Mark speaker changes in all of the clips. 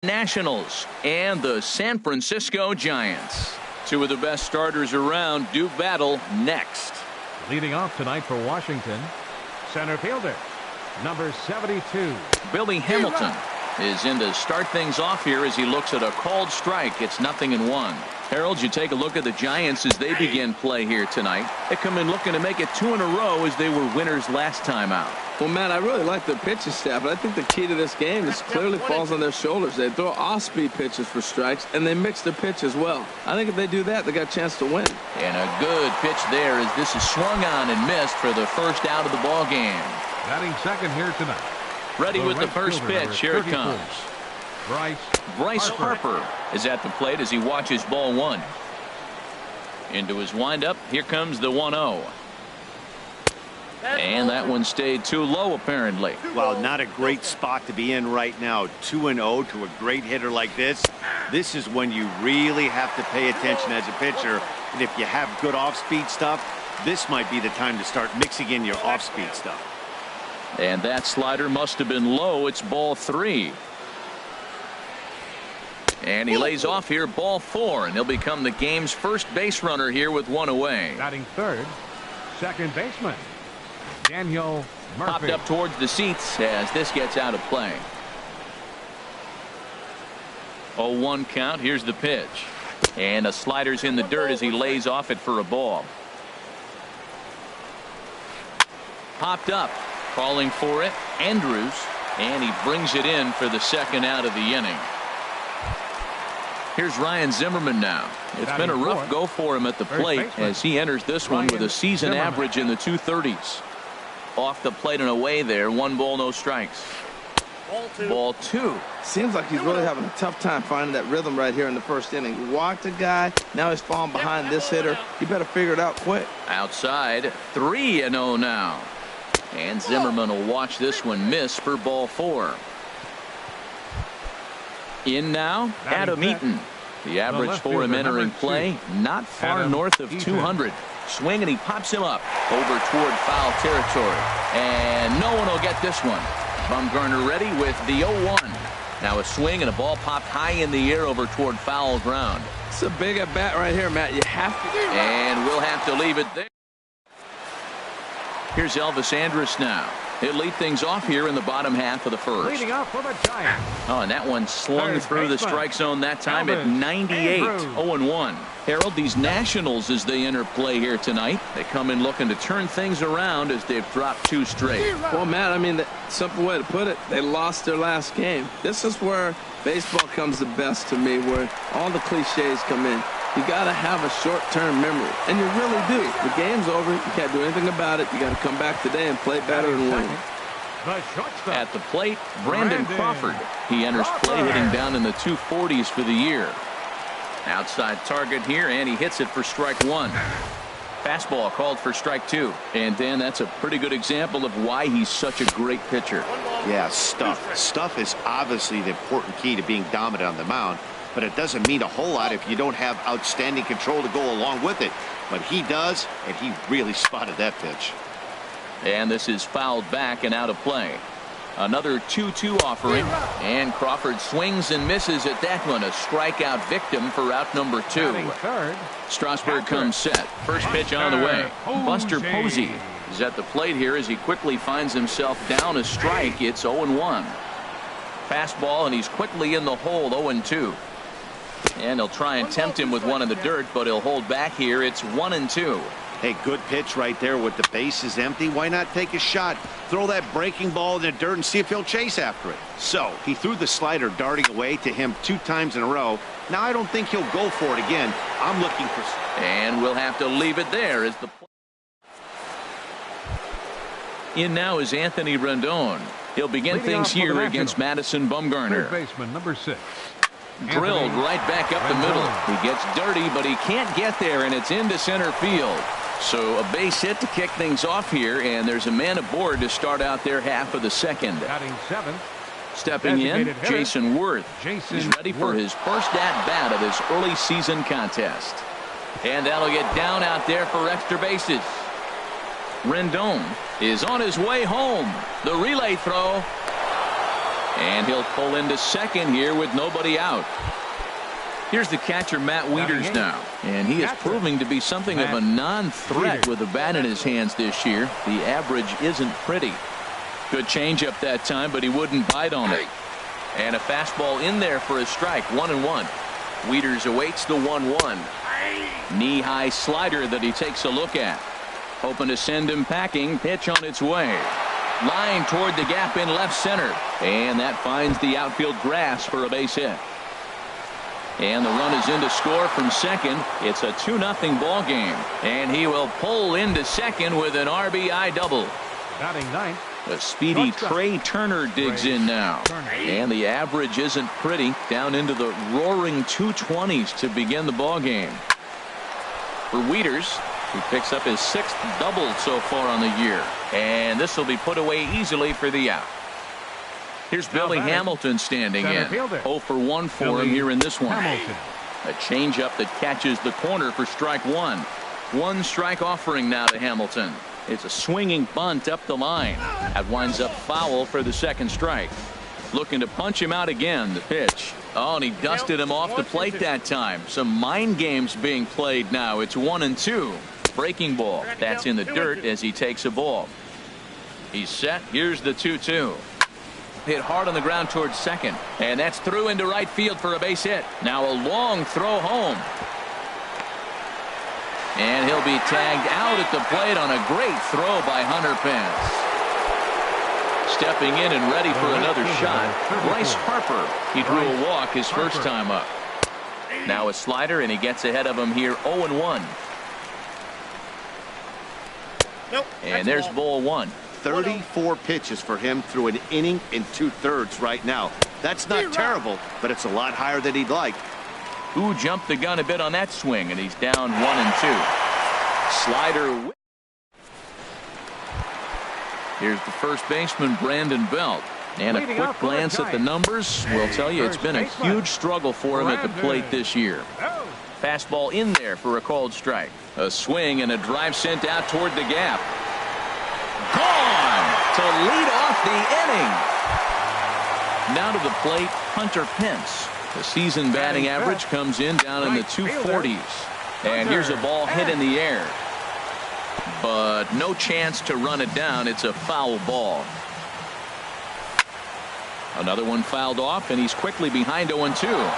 Speaker 1: Nationals and the San Francisco Giants. Two of the best starters around do battle next.
Speaker 2: Leading off tonight for Washington, center fielder, number 72.
Speaker 1: Billy Hamilton is in to start things off here as he looks at a called strike. It's 0-1. Harold, you take a look at the Giants as they begin play here tonight. They come in looking to make it 2 in a row as they were winners last time out.
Speaker 3: Well, Matt, I really like the pitching staff, but I think the key to this game is clearly falls on their shoulders. They throw off-speed pitches for strikes, and they mix their pitch as well. I think if they do that, they got a chance to win.
Speaker 1: And a good pitch there as this is swung on and missed for the first out of the ball game.
Speaker 2: Batting second here tonight.
Speaker 1: Ready with the first pitch. Here it comes. Bryce Harper is at the plate as he watches ball one. Into his windup. Here comes the 1-0. And that one stayed too low, apparently.
Speaker 4: Well, not a great spot to be in right now. 2-0 to a great hitter like this. This is when you really have to pay attention as a pitcher. And if you have good off-speed stuff, this might be the time to start mixing in your off-speed stuff.
Speaker 1: And that slider must have been low. It's ball 3. And he lays off here, ball 4, and he'll become the game's first base runner here with one away.
Speaker 2: Batting third, second baseman, Daniel Murphy.
Speaker 1: Popped up towards the seats as this gets out of play. 0-1 count. Here's the pitch. And a slider's in the dirt as he lays off it for a ball. Popped up. Calling for it, Andrews, and he brings it in for the second out of the inning. Here's Ryan Zimmerman now. It's been a rough go for him at the plate as he enters this one with a season average in the 230s. Off the plate and away there. 1 ball, no strikes. Ball 2.
Speaker 3: Seems like he's really having a tough time finding that rhythm right here in the first inning. He walked a guy. Now he's falling behind this hitter. You better figure it out quick.
Speaker 1: Outside. 3-0 now. And Zimmerman will watch this one miss for ball 4. In now, Adam Eaton. The average for him entering play, not far north of 200. Swing, and he pops him up over toward foul territory. And no one will get this one. Bumgarner ready with the 0-1. Now a swing and a ball popped high in the air over toward foul ground.
Speaker 3: It's a big at bat right here, Matt. You have to.
Speaker 1: And we'll have to leave it there. Here's Elvis Andrus now. He'll lead things off here in the bottom half of the first.
Speaker 2: Leading off for the Giants.
Speaker 1: Oh, and that one slung through the strike zone that time at 98. 0-1. Harold, these Nationals as they enter play here tonight. They come in looking to turn things around as they've dropped 2 straight.
Speaker 3: Well, Matt, I mean, the simple way to put it, they lost their last game. This is where baseball comes the best to me, where all the cliches come in. You got to have a short-term memory, and you really do. The game's over. You can't do anything about it. You got to come back today and play better and win.
Speaker 1: At the plate, Brandon Crawford. He enters play hitting down in the 240s for the year. Outside target here, and he hits it for strike 1. Fastball called for strike 2. And Dan, that's a pretty good example of why he's such a great pitcher.
Speaker 4: Yeah, stuff. Stuff is obviously the important key to being dominant on the mound. But it doesn't mean a whole lot if you don't have outstanding control to go along with it. But he does, and he really spotted that pitch.
Speaker 1: And this is fouled back and out of play. Another 2-2 offering, and Crawford swings and misses at that one. A strikeout victim for out number 2. Strasburg comes set. First pitch on the way. Buster Posey is at the plate here as he quickly finds himself down a strike. It's 0-1. Fastball, and he's quickly in the hole. 0-2. And he'll try and tempt him with one in the dirt, but he'll hold back here. It's 1-2.
Speaker 4: Hey, good pitch right there with the bases empty. Why not take a shot? Throw that breaking ball in the dirt and see if he'll chase after it. So he threw the slider darting away to him 2 times in a row. Now I don't think he'll go for it again. I'm looking for.
Speaker 1: And we'll have to leave it there as the. In now is Anthony Rendon. He'll begin things here against Madison Bumgarner.
Speaker 2: Third baseman, number 6.
Speaker 1: Drilled right back up the middle. He gets dirty, but he can't get there, and it's into center field. So a base hit to kick things off here, and there's a man aboard to start out their half of the second.
Speaker 2: Batting 7th.
Speaker 1: Stepping in, Jason Worth. He's ready for his first at-bat of this early season contest. And that'll get down out there for extra bases. Rendon is on his way home. The relay throw. And he'll pull into second here with nobody out. Here's the catcher, Matt Wieters, now. And he is proving to be something of a non-threat with a bat in his hands this year. The average isn't pretty. Good changeup that time, but he wouldn't bite on it. And a fastball in there for a strike, 1-1. Wieters awaits the 1-1. Knee-high slider that he takes a look at. Hoping to send him packing. Pitch on its way. Line toward the gap in left center. And that finds the outfield grass for a base hit. And the run is in to score from second. It's a 2-0 ball game. And he will pull into second with an RBI double.
Speaker 2: Batting ninth.
Speaker 1: A speedy Trey Turner digs in now. And the average isn't pretty. Down into the roaring 220s to begin the ball game. For Wieters, he picks up his 6th double so far on the year. And this will be put away easily for the out. Here's Billy Hamilton standing in. 0 for 1 for him here in this one. A changeup that catches the corner for strike 1. 1 strike offering now to Hamilton. It's a swinging bunt up the line. That winds up foul for the second strike. Looking to punch him out again. The pitch. Oh, and he dusted him off the plate that time. Some mind games being played now. It's 1-2. Breaking ball. That's in the dirt as he takes a ball. He's set. Here's the 2-2. Hit hard on the ground towards second. And that's through into right field for a base hit. Now a long throw home. And he'll be tagged out at the plate on a great throw by Hunter Pence. Stepping in and ready for another shot, Bryce Harper. He drew a walk his first time up. Now a slider, and he gets ahead of him here, 0-1. And there's ball 1.
Speaker 4: 34 pitches for him through an inning and 2/3 right now. That's not terrible, but it's a lot higher than he'd like.
Speaker 1: Who jumped the gun a bit on that swing, and he's down 1-2. Slider. Here's the first baseman, Brandon Belt. And a quick glance at the numbers will tell you it's been a huge struggle for him at the plate this year. Fastball in there for a called strike. A swing and a drive sent out toward the gap. Gone to lead off the inning. Now to the plate, Hunter Pence. The season batting average comes in down in the 240s. And here's a ball hit in the air. But no chance to run it down. It's a foul ball. Another one fouled off, and he's quickly behind 0-2.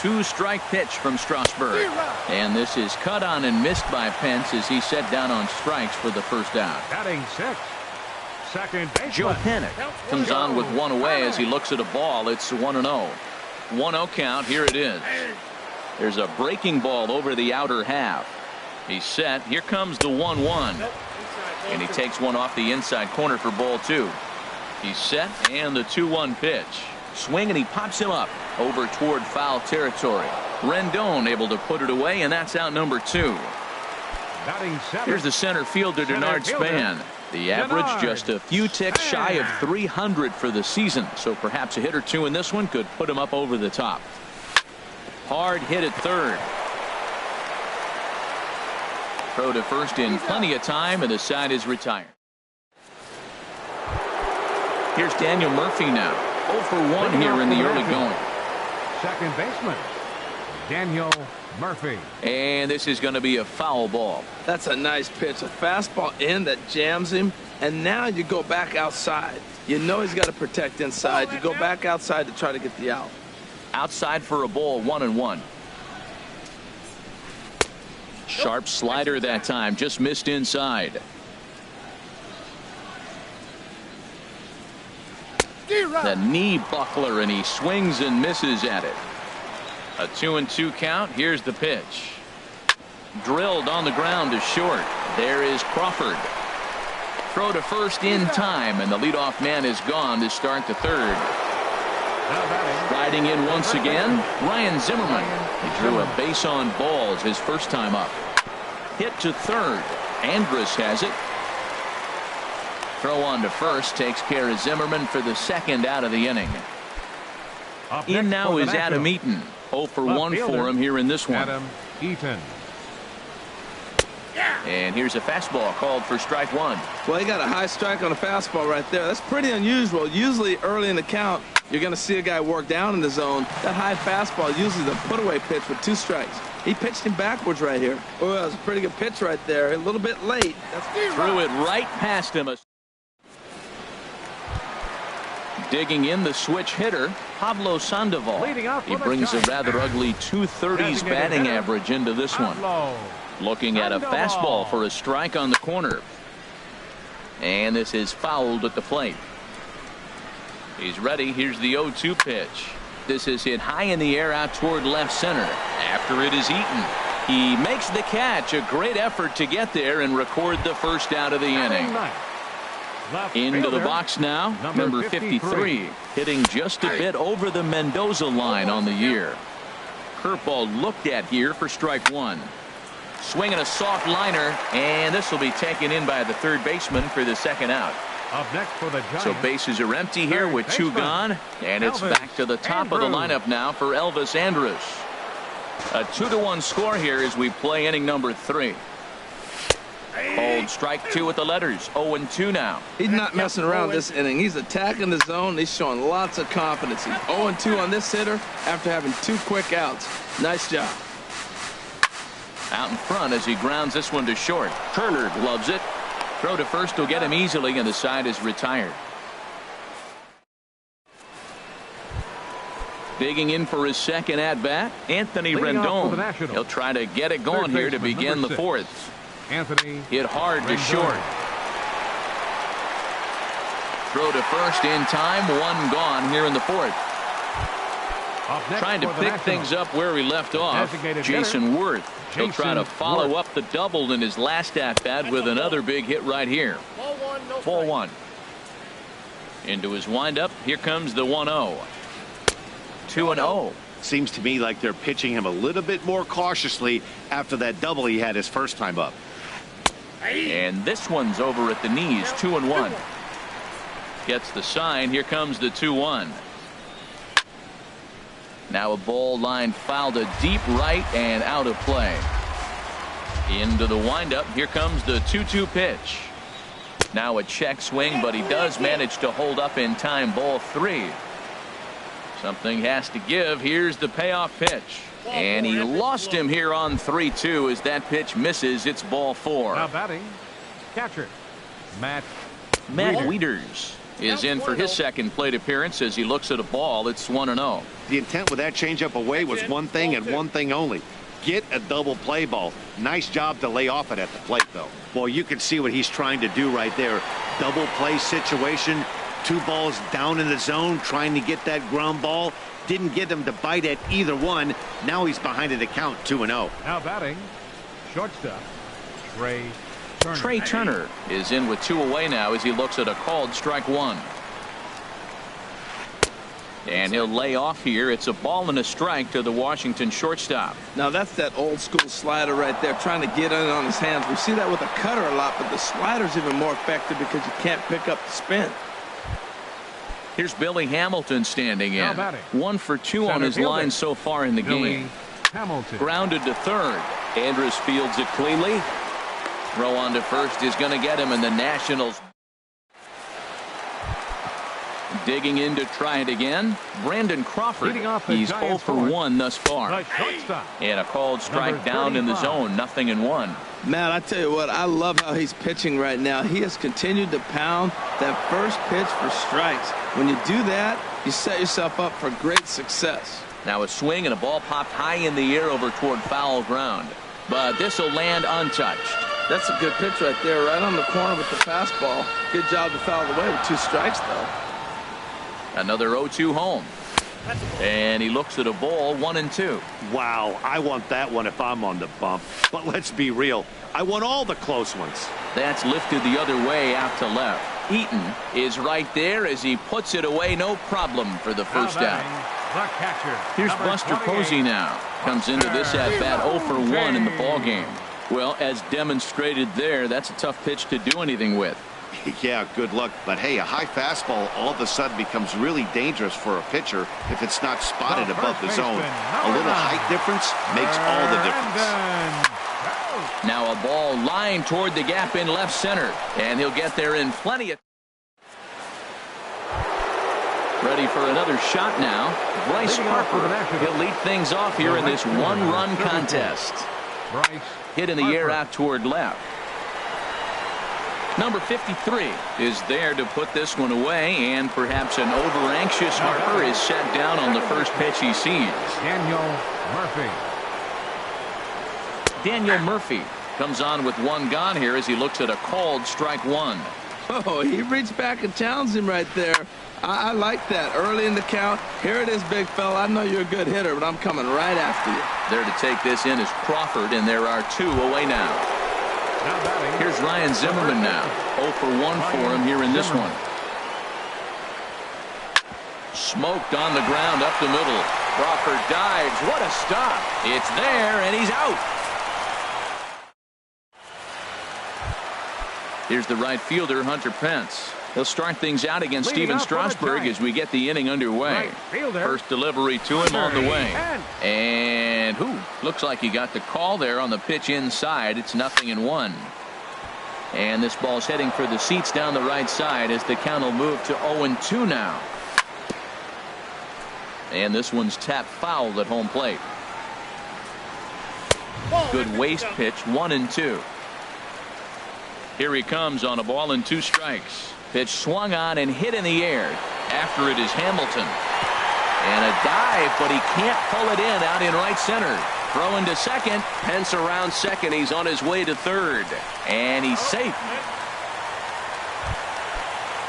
Speaker 1: 2-strike pitch from Strasburg. And this is cut on and missed by Pence as he set down on strikes for the first out.
Speaker 2: Batting 6th. Second baseman.
Speaker 1: Joe Panik comes on with 1 away as he looks at a ball. It's 1-0. 1-0 count. Here it is. There's a breaking ball over the outer half. He's set. Here comes the 1-1. And he takes one off the inside corner for ball 2. He's set, and the 2-1 pitch. Swing, and he pops him up over toward foul territory. Rendon able to put it away, and that's out number 2. Here's the center fielder, Denard Span. The average just a few ticks shy of 300 for the season, so perhaps a hit or two in this one could put him up over the top. Hard hit at third. Throw to first in plenty of time, and the side is retired. Here's Daniel Murphy now. 0 for 1 here in the early going.
Speaker 2: Second baseman, Daniel Murphy.
Speaker 1: And this is going to be a foul ball.
Speaker 3: That's a nice pitch. A fastball in that jams him. And now you go back outside. You know he's got to protect inside. You go back outside to try to get the out.
Speaker 1: Outside for a ball, 1-1. Sharp slider that time, just missed inside. The knee buckler, and he swings and misses at it. A 2-2 count. Here's the pitch. Drilled on the ground to short. There is Crawford. Throw to first in time, and the leadoff man is gone to start the third. Riding in once again, Ryan Zimmerman. He drew a base on balls his first time up. Hit to third. Andrus has it. Throw on to first takes care of Zimmerman for the second out of the inning. In now is Adam Eaton. 0 for 1 for him here in this one.
Speaker 2: Adam Eaton.
Speaker 1: And here's a fastball called for strike one.
Speaker 3: Well, he got a high strike on a fastball right there. That's pretty unusual. Usually early in the count, you're going to see a guy work down in the zone. That high fastball is usually the put-away pitch with 2 strikes. He pitched him backwards right here. Oh, that was a pretty good pitch right there. A little bit late.
Speaker 1: Threw it right past him. Digging in the switch hitter, Pablo Sandoval. He brings a rather ugly 230s batting average into this one. Looking at a fastball for a strike on the corner. And this is fouled at the plate. He's ready. Here's the 0-2 pitch. This is hit high in the air out toward left center. After it is eaten. He makes the catch. A great effort to get there and record the first out of the inning. Into the box now, number 53, hitting just a bit over the Mendoza line on the year. Curveball looked at here for strike one. Swinging a soft liner, and this will be taken in by the third baseman for the second out.
Speaker 2: Up next for the Giants.
Speaker 1: So bases are empty here with 2 gone, and it's back to the top of the lineup now for Elvis Andrus. A 2-1 score here as we play inning number 3. Called strike 2 with the letters. 0-2 now.
Speaker 3: He's not messing around this inning. He's attacking the zone. He's showing lots of confidence. He's 0-2 on this hitter after having 2 quick outs. Nice job.
Speaker 1: Out in front as he grounds this one to short. Turner gloves it. Throw to first will get him easily, and the side is retired. Digging in for his second at-bat, Anthony Rendon. He'll try to get it going here to begin the 4th.
Speaker 2: Anthony
Speaker 1: hit hard to short. Throw to first in time. 1 gone here in the 4th. Trying to pick things up where he left off. Jason Worth. He'll try to follow up the double in his last at-bat with another big hit right here. Ball 1. Into his windup. Here comes the 1-0. 2-0.
Speaker 4: Seems to me like they're pitching him a little bit more cautiously after that double he had his first time up.
Speaker 1: And this one's over at the knees. 2-1. Gets the sign. Here comes the 2-1. Now a ball line fouled to deep right and out of play. Into the windup. Here comes the 2-2 pitch. Now a check swing, but he does manage to hold up in time. Ball 3. Something has to give. Here's the payoff pitch. And he lost him here on 3-2 as that pitch misses. It's ball 4.
Speaker 2: Now batting, catcher, Matt
Speaker 1: Wieters is in for his second plate appearance as he looks at a ball. It's 1-0.
Speaker 4: The intent with that changeup away was one thing and one thing only. Get a double play ball. Nice job to lay off it at the plate, though. Well, you can see what he's trying to do right there. Double play situation. 2 balls down in the zone trying to get that ground ball. Didn't get him to bite at either one. Now he's behind at the count. 2-0.
Speaker 2: Now batting, shortstop,
Speaker 1: Trey Turner is in with 2 away now as he looks at a called strike 1. And he'll lay off here. It's a ball and a strike to the Washington shortstop.
Speaker 3: Now that's that old school slider right there, trying to get in on his hands. We see that with a cutter a lot, but the slider's even more effective because you can't pick up the spin.
Speaker 1: Here's Billy Hamilton standing in. 1 for 2 on his line so far in the game. Grounded to third. Andrus fields it cleanly. Throw on to first is going to get him, and the Nationals digging in to try it again. Brandon Crawford. He's 0 for 1 thus far. And a called strike down in the zone. 0-1.
Speaker 3: Matt, I tell you what, I love how he's pitching right now. He has continued to pound that first pitch for strikes. When you do that, you set yourself up for great success.
Speaker 1: Now a swing and a ball popped high in the air over toward foul ground. But this will land untouched.
Speaker 3: That's a good pitch right there, right on the corner with the fastball. Good job to foul it away with 2 strikes, though.
Speaker 1: Another 0-2 home. And he looks at a ball. 1-2.
Speaker 4: Wow, I want that one if I'm on the bump. But let's be real. I want all the close ones.
Speaker 1: That's lifted the other way out to left. Eaton is right there as he puts it away. No problem for the first out. Here's Buster Posey now. Comes into this at-bat 0 for 1 in the ballgame. Well, as demonstrated there, that's a tough pitch to do anything with.
Speaker 4: Yeah, good luck. But hey, a high fastball all of a sudden becomes really dangerous for a pitcher if it's not spotted above the zone. A little height difference makes all the difference.
Speaker 1: Now a ball lined toward the gap in left center, and he'll get there in plenty of. Ready for another shot now. Bryce Harper. He'll lead things off here in this one-run contest. Hit in the air out toward left. Number 53 is there to put this one away, and perhaps an over-anxious Harper is set down on the first pitch he sees. Daniel Murphy comes on with one gone here as he looks at a called strike one.
Speaker 3: Oh, he reached back and challenged him right there. I like that. Early in the count. Here it is, big fella. I know you're a good hitter, but I'm coming right after you.
Speaker 1: There to take this in is Crawford, and there are two away now. Here's Ryan Zimmerman now. 0 for 1 for him here in this one. Smoked on the ground up the middle. Crawford dives. What a stop. It's there, and he's out. Here's the right fielder, Hunter Pence. He'll start things out against Steven Strasburg as we get the inning underway. First delivery to him on the way. And looks like he got the call there on the pitch inside. It's 0-1. And this ball's heading for the seats down the right side as the count will move to 0-2 now. And this one's tapped foul at home plate. Good waste pitch, 1-2. Here he comes on a ball and 2 strikes. Pitch swung on and hit in the air. After it is Hamilton. And a dive, but he can't pull it in out in right center. Throw into second. Pence around second. He's on his way to third. And he's safe.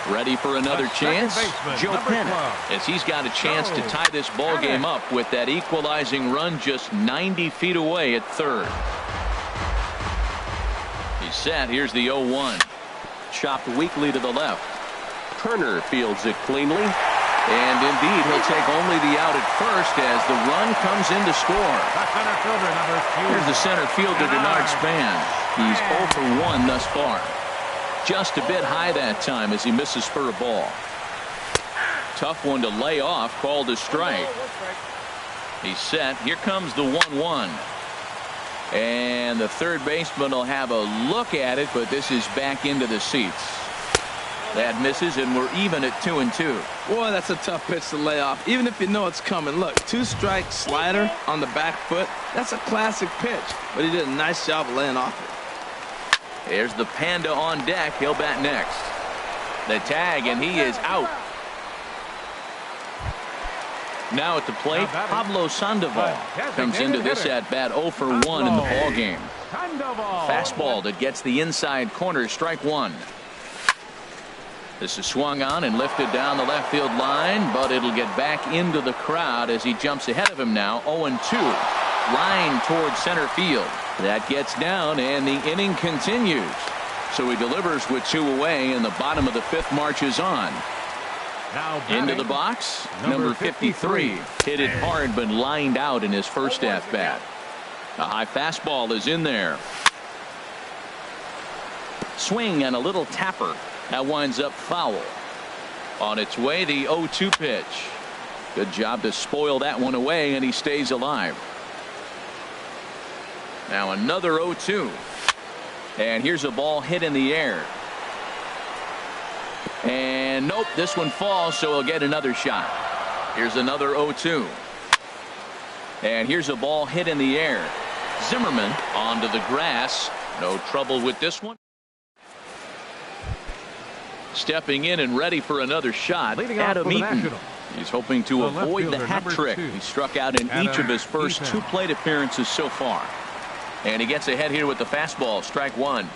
Speaker 1: Ready for another chance? Joe Pena, as he's got a chance to tie this ball game up with that equalizing run just 90 feet away at third. He's set. Here's the 0-1. Chopped weakly to the left. Turner fields it cleanly. And indeed, he'll take only the out at first as the run comes in to score. Here's the center fielder, Denard Span. He's 0 for 1 thus far. Just a bit high that time as he misses for a ball. Tough one to lay off, called a strike. He's set. Here comes the 1-1. And the third baseman will have a look at it, but this is back into the seats. That misses, and we're even at 2-2.
Speaker 3: Boy, that's a tough pitch to lay off, even if you know it's coming. Look, 2-strike slider on the back foot. That's a classic pitch, but he did a nice job of laying off it.
Speaker 1: There's the Panda on deck. He'll bat next. The tag, and he is out. Now at the plate, Pablo Sandoval comes into this at-bat 0 for 1 in the ballgame. Fastball that gets the inside corner, strike one. This is swung on and lifted down the left field line, but it'll get back into the crowd as he jumps ahead of him now, 0-2. Line towards center field. That gets down, and the inning continues. So he delivers with 2 away, and the bottom of the 5th marches on. Into the box, number 53. Hit it hard, but lined out in his first at-bat. A high fastball is in there. Swing and a little tapper. That winds up foul. On its way, the 0-2 pitch. Good job to spoil that one away, and he stays alive. Now another 0-2. And here's a ball hit in the air. And nope, this one falls, so he'll get another shot. Here's another 0-2. And here's a ball hit in the air. Zimmerman onto the grass. No trouble with this one. Stepping in and ready for another shot, Adam Eaton. He's hoping to avoid the hat trick. He struck out in each of his first 2 plate appearances so far. And he gets ahead here with the fastball, strike one.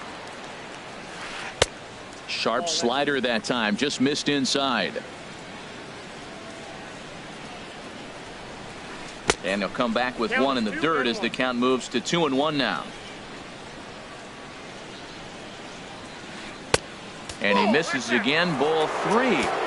Speaker 1: Sharp slider that time, just missed inside. And he'll come back with one in the dirt as the count moves to 2-1 now. And he misses again, ball 3.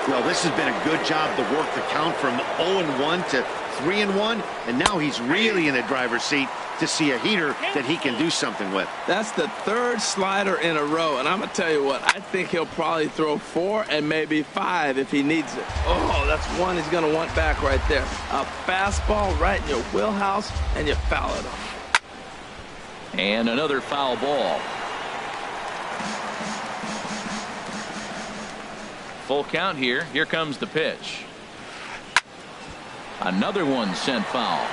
Speaker 4: Well, this has been a good job to work the count from 0-1 to 3-1, and now he's really in the driver's seat to see a heater that he can do something with.
Speaker 3: That's the 3rd slider in a row, and I'm going to tell you what, I think he'll probably throw 4 and maybe 5 if he needs it. Oh, that's one he's going to want back right there. A fastball right in your wheelhouse, and you foul it off.
Speaker 1: And another foul ball. Full count here. Here comes the pitch. Another one sent foul.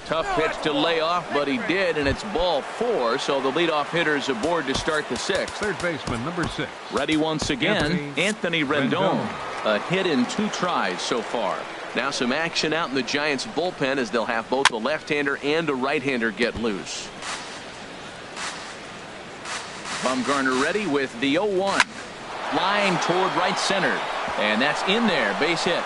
Speaker 1: Tough pitch to lay off, but he did, and it's ball 4, so the leadoff hitter is aboard to start the 6th.
Speaker 2: Third baseman, number 6.
Speaker 1: Ready once again, Anthony Rendon. A hit in 2 tries so far. Now some action out in the Giants bullpen as they'll have both a left-hander and a right-hander get loose. Bumgarner ready with the 0-1. Line toward right center, and that's in there, base hit.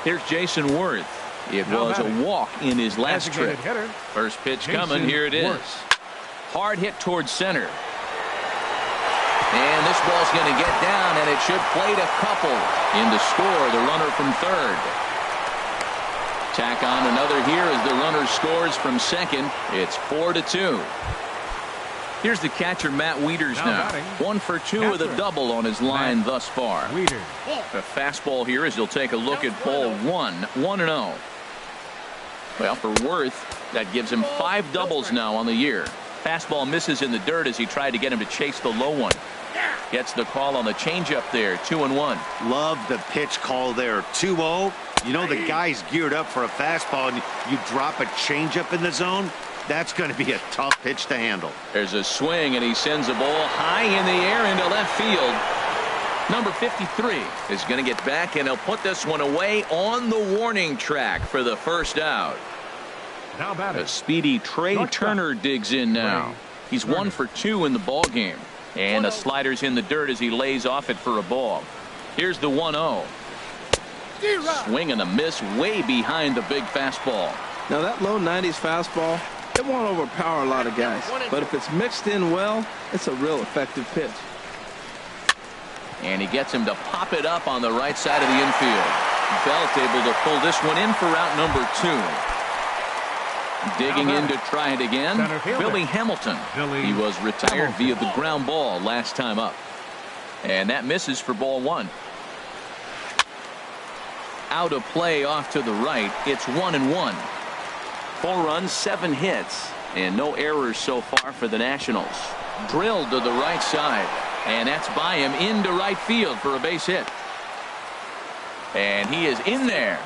Speaker 1: Here's Jason Worth. It was a walk in his last trip. First pitch coming. Here it is. Hard hit towards center. And this ball's going to get down, and it should plate a couple. In to score, the runner from third. Tack on another here as the runner scores from second. It's 4-2. Here's the catcher, Matt Wieters now. 1 for 2 with a double on his line thus far. A fastball here as he'll take a look at ball 1. 1-0. Well, for Worth, that gives him 5 doubles now on the year. Fastball misses in the dirt as he tried to get him to chase the low one. Gets the call on the changeup there. 2-1.
Speaker 4: Love the pitch call there. 2-0. You know the guy's geared up for a fastball, and you drop a changeup in the zone. That's going to be a tough pitch to handle.
Speaker 1: There's a swing, and he sends a ball high in the air into left field. Number 53 is going to get back, and he'll put this one away on the warning track for the first out.
Speaker 2: Now batting.
Speaker 1: A speedy Trey Turner digs in now. He's 1 for 2 in the ball game. And the slider's in the dirt as he lays off it for a ball. Here's the 1-0. Swing and a miss way behind the big fastball.
Speaker 3: Now that low 90s fastball, it won't overpower a lot of guys. But if it's mixed in well, it's a real effective pitch.
Speaker 1: And he gets him to pop it up on the right side of the infield. Belt able to pull this one in for out number 2. Digging in to try it again, Billy Hamilton. He was retired via the ground ball last time up. And that misses for ball 1. Out of play off to the right. It's 1-1. 4 runs, 7 hits, and no errors so far for the Nationals. Drilled to the right side, and that's by him into right field for a base hit. And he is in there.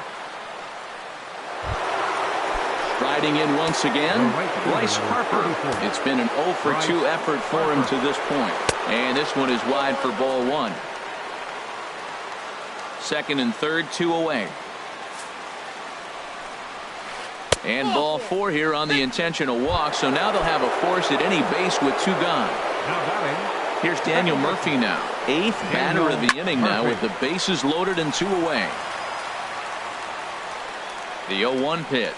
Speaker 1: Riding in once again, Bryce Harper. It's been an 0 for 2 effort for him to this point. And this one is wide for ball 1. Second and third, 2 away. And ball 4 here on the intentional walk. So now they'll have a force at any base with 2 gone. Here's Daniel Murphy now. 8th batter of the inning now with the bases loaded and 2 away. The 0-1 pitch.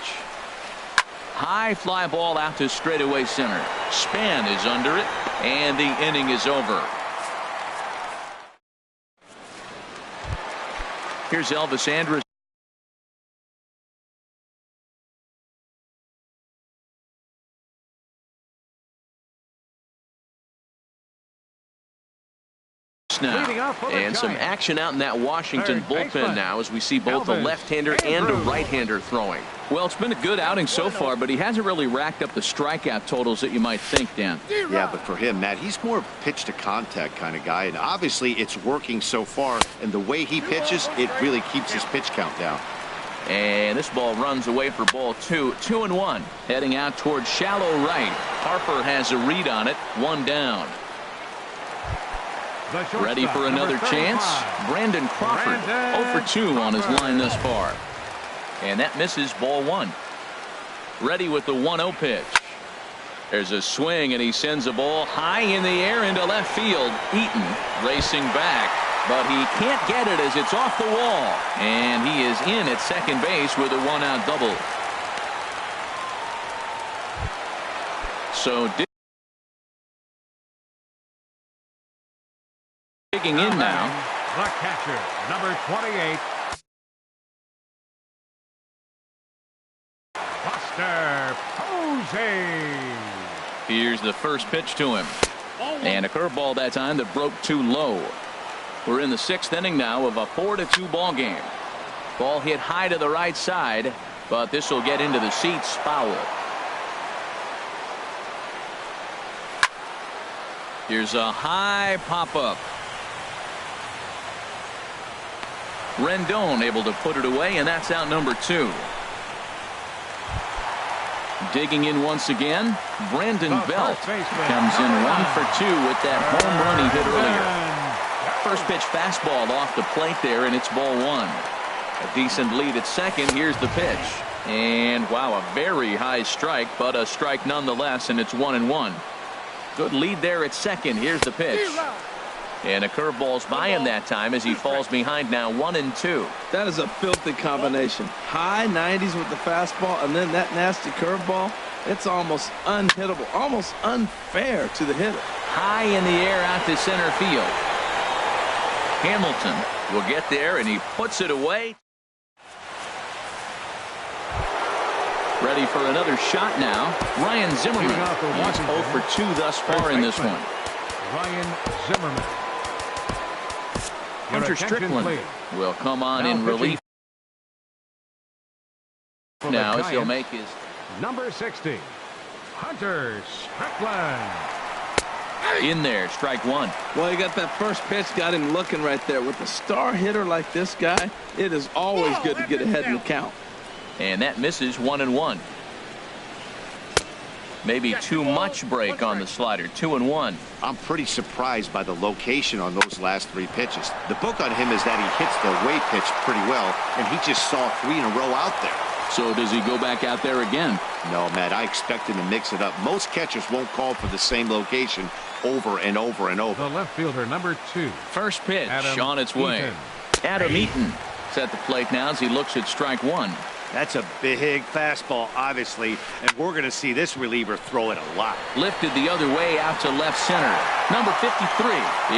Speaker 1: High fly ball out to straightaway center. Span is under it, and the inning is over. Here's Elvis Andrus. Now. And some action out in that Washington bullpen now as we see both a left-hander and a right-hander throwing. Well, it's been a good outing so far, but he hasn't really racked up the strikeout totals that you might think, Dan.
Speaker 4: Yeah, but for him, Matt, he's more of a pitch-to-contact kind of guy, and obviously it's working so far, and the way he pitches, it really keeps his pitch count down.
Speaker 1: And this ball runs away for ball 2. 2-1. Heading out towards shallow right. Harper has a read on it. 1 down. Ready for another chance? Brandon Crawford. 0 for 2 on his line thus far. And that misses ball 1. Ready with the 1-0 pitch. There's a swing, and he sends a ball high in the air into left field. Eaton racing back, but he can't get it as it's off the wall. And he is in at second base with a 1-out double. So digging in now.
Speaker 2: The catcher, number 28. Mr. Posey.
Speaker 1: Here's the first pitch to him. And a curveball that time that broke too low. We're in the 6th inning now of a 4-2 ball game. Ball hit high to the right side, but this will get into the seats. Foul. Here's a high pop-up. Rendon able to put it away, and that's out number 2. Digging in once again, Brandon Belt comes in 1 for 2 with that home run he hit earlier. First pitch fastball off the plate there, and it's ball 1. A decent lead at second. Here's the pitch. And wow, a very high strike, but a strike nonetheless, and it's 1-1. Good lead there at second. Here's the pitch. And a curveball's by him that time as he falls behind now 1-2.
Speaker 3: That is a filthy combination. High 90s with the fastball and then that nasty curveball. It's almost unhittable, almost unfair to the hitter.
Speaker 1: High in the air out to center field. Hamilton will get there, and he puts it away. Ready for another shot now. Ryan Zimmerman. He's 0 for 2 thus far in this one.
Speaker 2: Ryan Zimmerman.
Speaker 1: Hunter Strickland will come on in relief now as he'll make his
Speaker 2: number 60. Hunter Strickland.
Speaker 1: In there, strike 1.
Speaker 3: Well, you got that first pitch, got him looking right there. With a star hitter like this guy, it is always good to get ahead in the count.
Speaker 1: And that misses 1-1. Maybe too much break on the slider. 2-1.
Speaker 4: I'm pretty surprised by the location on those last 3 pitches. The book on him is that he hits the away pitch pretty well, and he just saw 3 in a row out there.
Speaker 1: So does he go back out there again?
Speaker 4: No, Matt, I expect him to mix it up. Most catchers won't call for the same location over and over and over.
Speaker 2: The left fielder, number 2.
Speaker 1: First pitch
Speaker 2: Adam
Speaker 1: on its way.
Speaker 2: Eaton.
Speaker 1: Adam Eaton set the plate now as he looks at strike 1.
Speaker 4: That's a big fastball, obviously, and we're going to see this reliever throw it a lot.
Speaker 1: Lifted the other way out to left center. Number 53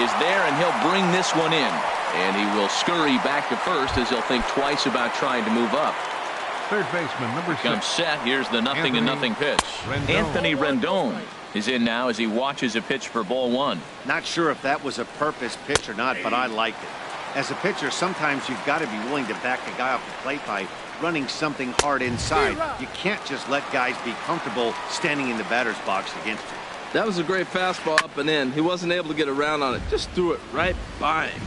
Speaker 1: is there, and he'll bring this one in. And he will scurry back to first as he'll think twice about trying to move up.
Speaker 2: Third baseman, number 6.
Speaker 1: Comes set. Here's the 0-0 pitch.
Speaker 2: Rendon.
Speaker 1: Anthony Rendon is in now as he watches a pitch for ball 1.
Speaker 4: Not sure if that was a purpose pitch or not, but I liked it. As a pitcher, sometimes you've got to be willing to back a guy off the plate by running something hard inside. You can't just let guys be comfortable standing in the batter's box against you.
Speaker 3: That was a great fastball up and in. He wasn't able to get around on it. Just threw it right by him.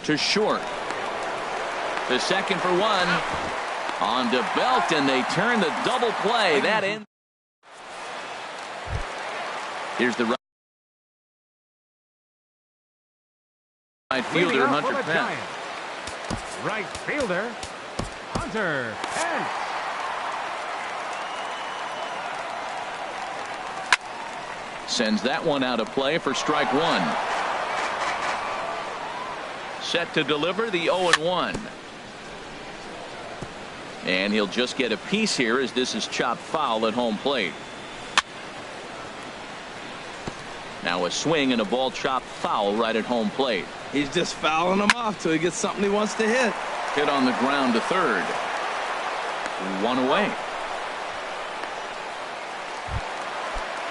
Speaker 1: To short. The second for 1. On to Belt, and they turn the double play. That in. Here's the right fielder, Hunter Pence.
Speaker 2: Right fielder, Hunter Pence.
Speaker 1: Sends that one out of play for strike 1. Set to deliver the 0-1. And he'll just get a piece here as this is chopped foul at home plate. Now a swing and a ball chopped foul right at home plate.
Speaker 3: He's just fouling them off till he gets something he wants to hit.
Speaker 1: Hit on the ground to third. 1 away.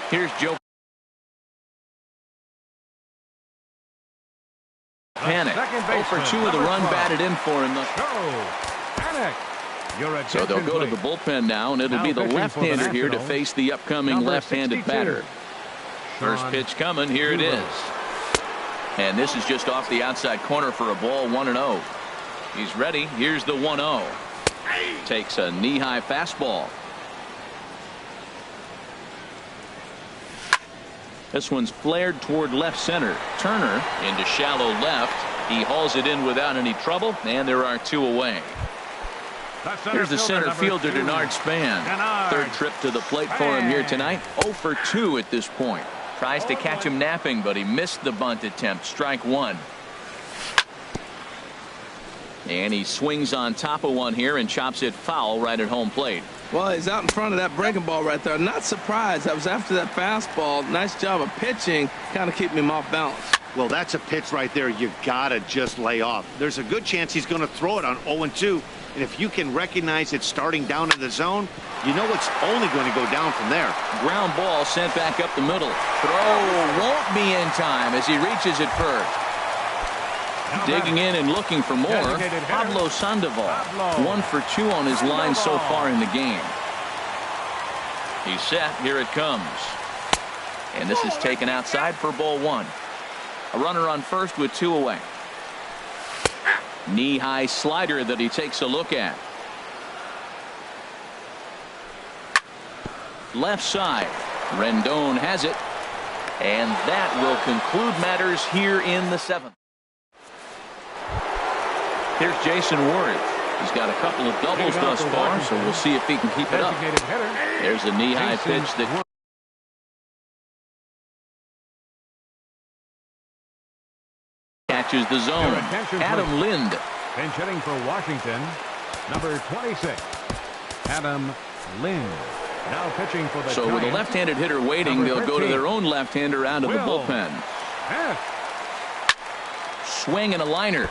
Speaker 1: Here's Joe Panic. 0 for 2 of the run batted in for him.
Speaker 2: Panic.
Speaker 1: So they'll go to the bullpen now, and it'll be the left-hander here to face the upcoming left-handed batter. First pitch coming. Here it is. And this is just off the outside corner for a ball. 1-0. He's ready. Here's the 1-0. Takes a knee-high fastball. This one's flared toward left center. Turner into shallow left. He hauls it in without any trouble, and there are 2 away. Here's the center fielder, Denard Span. Third trip to the plate for him here tonight. 0 for 2 at this point. Tries to catch him napping, but he missed the bunt attempt. Strike 1. And he swings on top of one here and chops it foul right at home plate.
Speaker 3: Well, he's out in front of that breaking ball right there. Not surprised. I was after that fastball. Nice job of pitching, kind of keeping him off balance.
Speaker 4: Well, that's a pitch right there you gotta just lay off. There's a good chance he's going to throw it on 0-2, and if you can recognize it starting down in the zone, you know it's only going to go down from there.
Speaker 1: Ground ball sent back up the middle. Throw won't be in time as he reaches it first. Digging in and looking for more, Pablo Sandoval. 1 for 2 on his line so far in the game. He's set. Here it comes. And this is taken outside for ball 1. A runner on first with 2 away. Knee-high slider that he takes a look at. Left side. Rendon has it. And that will conclude matters here in the 7th. Here's Jason Worth. He's got a couple of doubles thus far, so we'll see if he can keep it up. There's a knee-high pitch that catches the zone. Adam Lind.
Speaker 2: Pinch hitting for Washington, number 26, Adam Lind. Now pitching for the
Speaker 1: So with a left-handed hitter waiting, they'll go to their own left-hander out of the bullpen. Swing and a liner,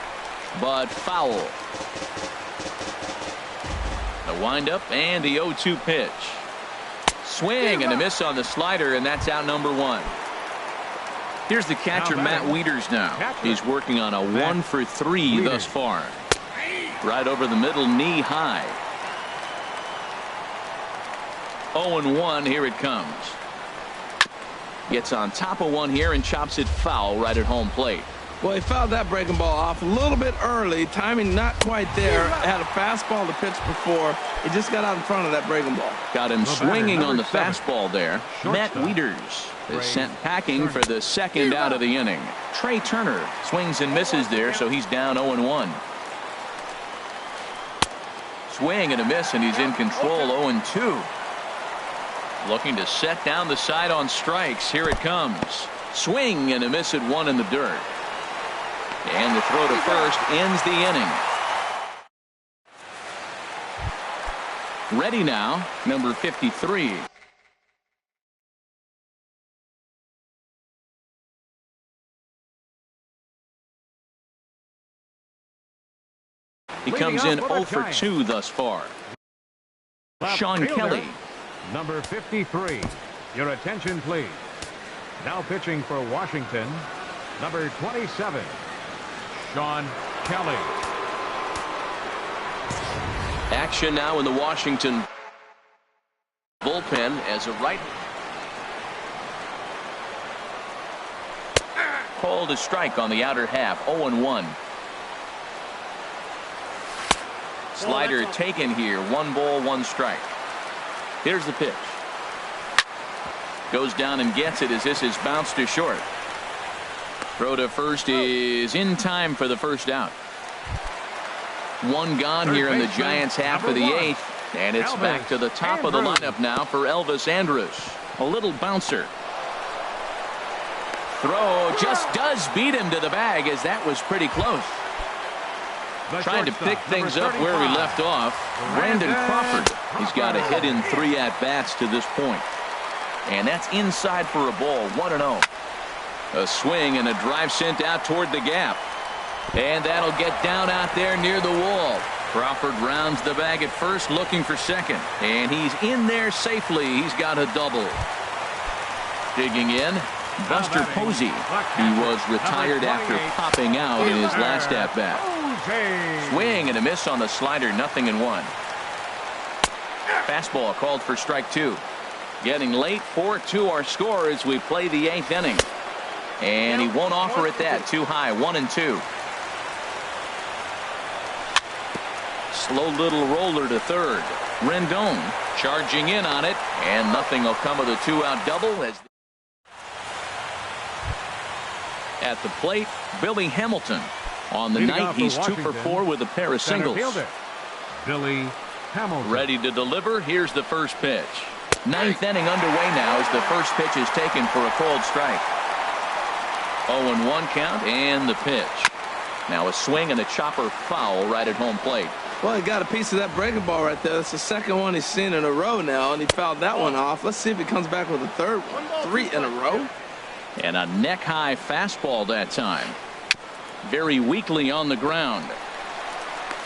Speaker 1: but foul. The windup and the 0-2 pitch. Swing and a miss on the slider, and that's out number 1. Here's the catcher, Matt Wieters now. He's working on a 1 for 3 thus far. Right over the middle, knee high. 0-1, here it comes. Gets on top of one here and chops it foul right at home plate.
Speaker 3: Well, he fouled that breaking ball off a little bit early. Timing not quite there. Had a fastball to pitch before. He just got out in front of that breaking ball.
Speaker 1: Got him swinging on the fastball there. Matt Wieters is sent packing for the second out of the inning. Trey Turner swings and misses there, so he's down 0-1. Swing and a miss, and he's in control. 0-2. Looking to set down the side on strikes. Here it comes. Swing and a miss at 1 in the dirt. And the throw to first ends the inning. Ready now, number 53. He comes in 0 for 2 thus far. Sean Kelly.
Speaker 2: Number 53. Your attention, please. Now pitching for Washington, number 27, Sean Kelly.
Speaker 1: Action now in the Washington bullpen as a right. Called a strike on the outer half. 0-1. Slider taken here. 1 ball, 1 strike. Here's the pitch. Goes down and gets it as this is bounced to short. Throw to first is in time for the first out. 1 gone here in the Giants' half of the 8th. And it's back to the top of the lineup now for Elvis Andrus. A little bouncer. Throw just does beat him to the bag as that was pretty close. Trying to pick things up where we left off. Brandon Crawford. He's got a hit in 3 at-bats to this point. And that's inside for a ball. 1-0. A swing and a drive sent out toward the gap. And that'll get down out there near the wall. Crawford rounds the bag at first, looking for second. And he's in there safely. He's got a double. Digging in, Buster Posey. He was retired after popping out in his last at-bat. Swing and a miss on the slider, 0-1. Fastball called for strike 2. Getting late, 4-2 our score as we play the 8th inning. And he won't offer it that. Too high, 1-2. Slow little roller to third. Rendon charging in on it, and nothing will come of the 2-out double. As at the plate, Billy Hamilton. On the night, he's 2 for 4 with a pair of singles.
Speaker 2: Billy Hamilton.
Speaker 1: Ready to deliver. Here's the first pitch. 9th inning underway now as the first pitch is taken for a called strike. 0-1 count and the pitch. Now a swing and a chopper foul right at home plate.
Speaker 3: Well, he got a piece of that breaking ball right there. That's the second one he's seen in a row now, and he fouled that one off. Let's see if he comes back with a third one. 3 in a row.
Speaker 1: And a neck-high fastball that time. Very weakly on the ground.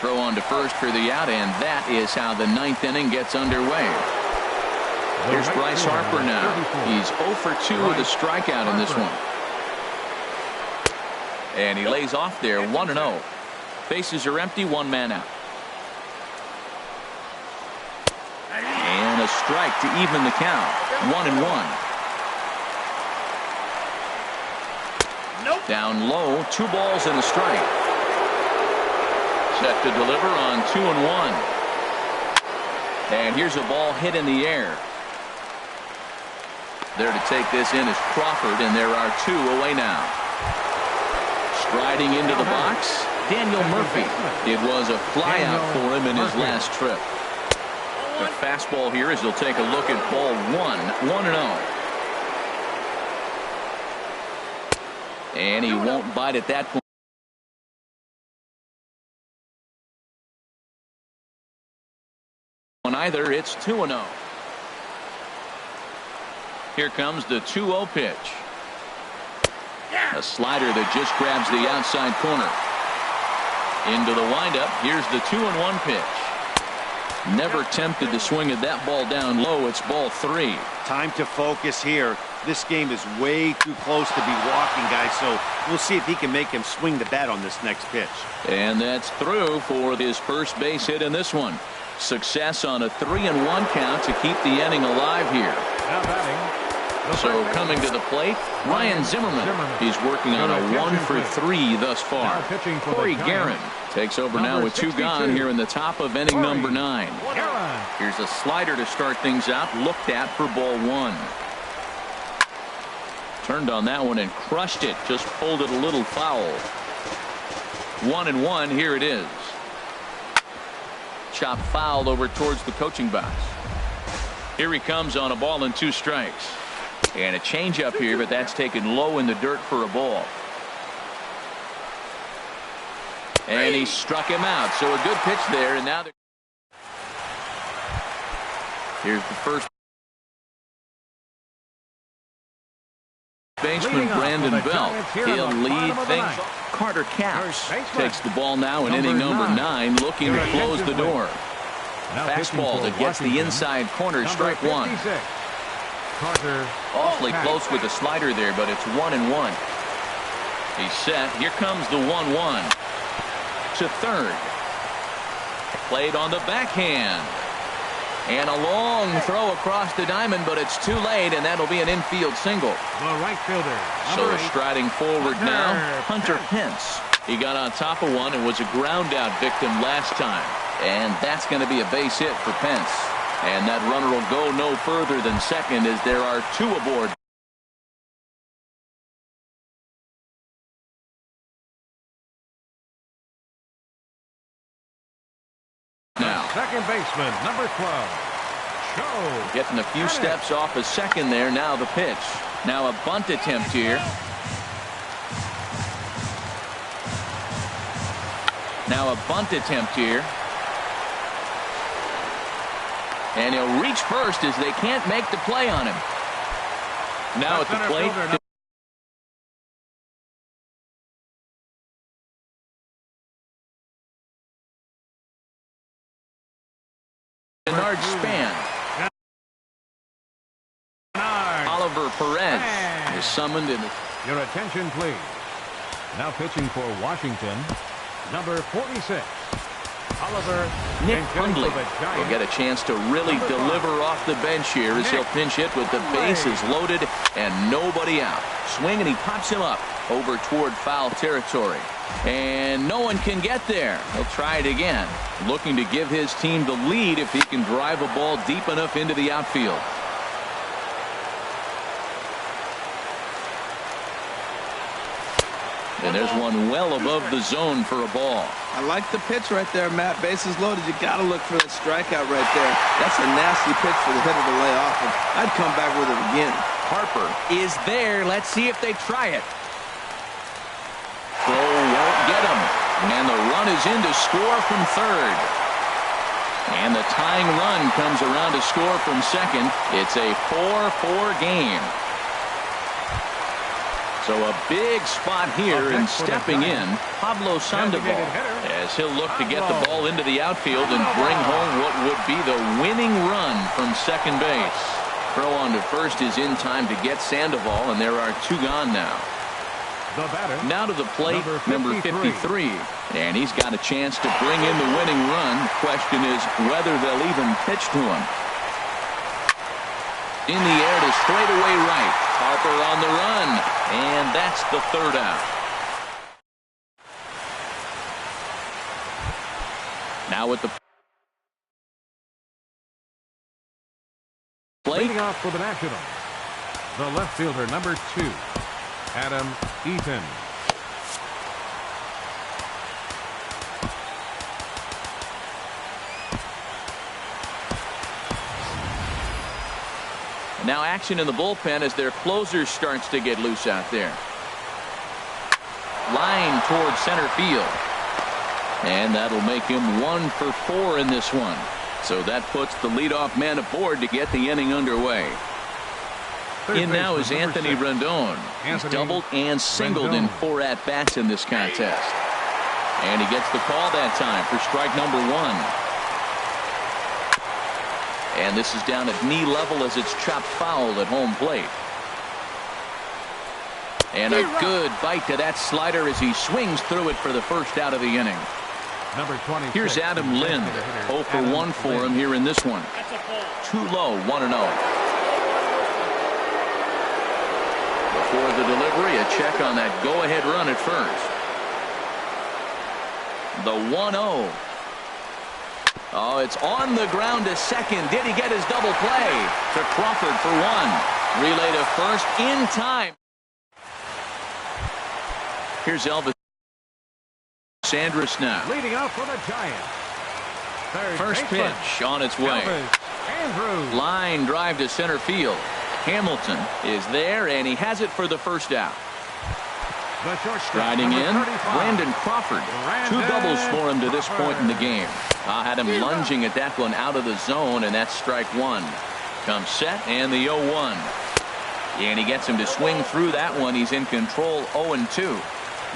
Speaker 1: Throw on to first for the out, and that is how the ninth inning gets underway. Here's Bryce Harper now. He's 0 for 2 with a strikeout in this one. And he lays off there, 1-0. Bases are empty, one man out. And a strike to even the count. 1-1. Down low, 2 balls and a strike. Set to deliver on 2-1. And here's a ball hit in the air. There to take this in is Crawford, and there are 2 away now. Striding into the box, Daniel Murphy. It was a flyout for him in his last trip. The fastball here as he'll take a look at ball 1, 1-0. And he won't bite at that point. Either, it's 2-0. Here comes the 2-0 pitch. A slider that just grabs the outside corner. Into the windup. Here's the 2-1 pitch. Never tempted to swing at that ball down low. It's ball 3.
Speaker 4: Time to focus here. This game is way too close to be walking, guys, so we'll see if he can make him swing the bat on this next pitch.
Speaker 1: And that's through for his first base hit in this one. Success on a 3-1 count to keep the inning alive here. So coming to the plate, Ryan Zimmerman. He's working on a 1 for 3 thus far. Corey Guerin takes over now with 2 gone here in the top of inning number 9. Here's a slider to start things out, looked at for ball 1. Turned on that one and crushed it, just pulled it a little foul. 1-1, here it is. Chop fouled over towards the coaching box. Here he comes on a ball and 2 strikes. And a changeup here, but that's taken low in the dirt for a ball. And he struck him out. So a good pitch there. And now here's the first baseman, Brandon Belt. He'll lead things. Carter Capps takes the ball now in inning number 9, looking to close the door. Fastball that gets the inside corner, strike 1. Awfully close with the slider there, but it's 1-1. He's set. Here comes the 1-1 to third. Played on the backhand. And a long throw across the diamond, but it's too late, and that'll be an infield single.
Speaker 2: The right fielder.
Speaker 1: So striding forward now, Hunter Pence. He got on top of one and was a ground out victim last time. And that's going to be a base hit for Pence. And that runner will go no further than second as there are 2 aboard. Now,
Speaker 2: second baseman, number 12. Joe.
Speaker 1: Getting a few steps off a second there. Now the pitch. Now a bunt attempt here. Now a bunt attempt here. And he'll reach first as they can't make the play on him. Now at the plate. Bernard Span. Oliver Perez is summoned in.
Speaker 2: Your attention, please. Now pitching for Washington, number 46. Oliver.
Speaker 1: Nick Hundley will get a chance to really deliver off the bench here as he'll pinch hit with the bases loaded and nobody out. Swing and he pops him up over toward foul territory. And no one can get there. He'll try it again. Looking to give his team the lead if he can drive a ball deep enough into the outfield. And there's one well above the zone for a ball.
Speaker 3: I like the pitch right there, Matt. Bases loaded. You got to look for that strikeout right there. That's a nasty pitch for the hitter to lay off. And I'd come back with it again.
Speaker 1: Harper is there. Let's see if they try it. Throw won't get him. And the run is in to score from third. And the tying run comes around to score from second. It's a 4-4 game. So a big spot here, and stepping in, Pablo Sandoval, as he'll look to get the ball into the outfield and bring home what would be the winning run from second base. Throw on to first is in time to get Sandoval, and there are 2 gone now. Now to the plate, number 53. And he's got a chance to bring in the winning run. The question is whether they'll even pitch to him. In the air to straightaway right. Harper on the run. And that's the 3rd out. Now with the plate.
Speaker 2: Leading off for the Nationals, the left fielder, number 2, Adam Eaton.
Speaker 1: Now action in the bullpen as their closer starts to get loose out there. Line towards center field. And that'll make him 1 for 4 in this one. So that puts the leadoff man aboard to get the inning underway. In now is Anthony Rendon. He's doubled and singled in 4 at-bats in this contest. And he gets the call that time for strike number 1. And this is down at knee level as it's chopped foul at home plate. And a good bite to that slider as he swings through it for the first out of the inning.
Speaker 2: Number 20.
Speaker 1: Here's Adam Lind. 0 for 1 for him here in this one. Too low, 1-0. Before the delivery, a check on that go-ahead run at first. The 1-0. Oh, it's on the ground to second. Did he get his double play? To Crawford for 1. Relay to first in time. Here's Elvis Andrus now.
Speaker 2: Leading off for the Giants.
Speaker 1: First pitch on its way. Line drive to center field. Hamilton is there, and he has it for the first out. Striding in, Brandon Crawford. 2 doubles for him to this point in the game. Had him lunging at that one out of the zone, and that's strike 1. Comes set, and the 0-1. And he gets him to swing through that one. He's in control, 0-2.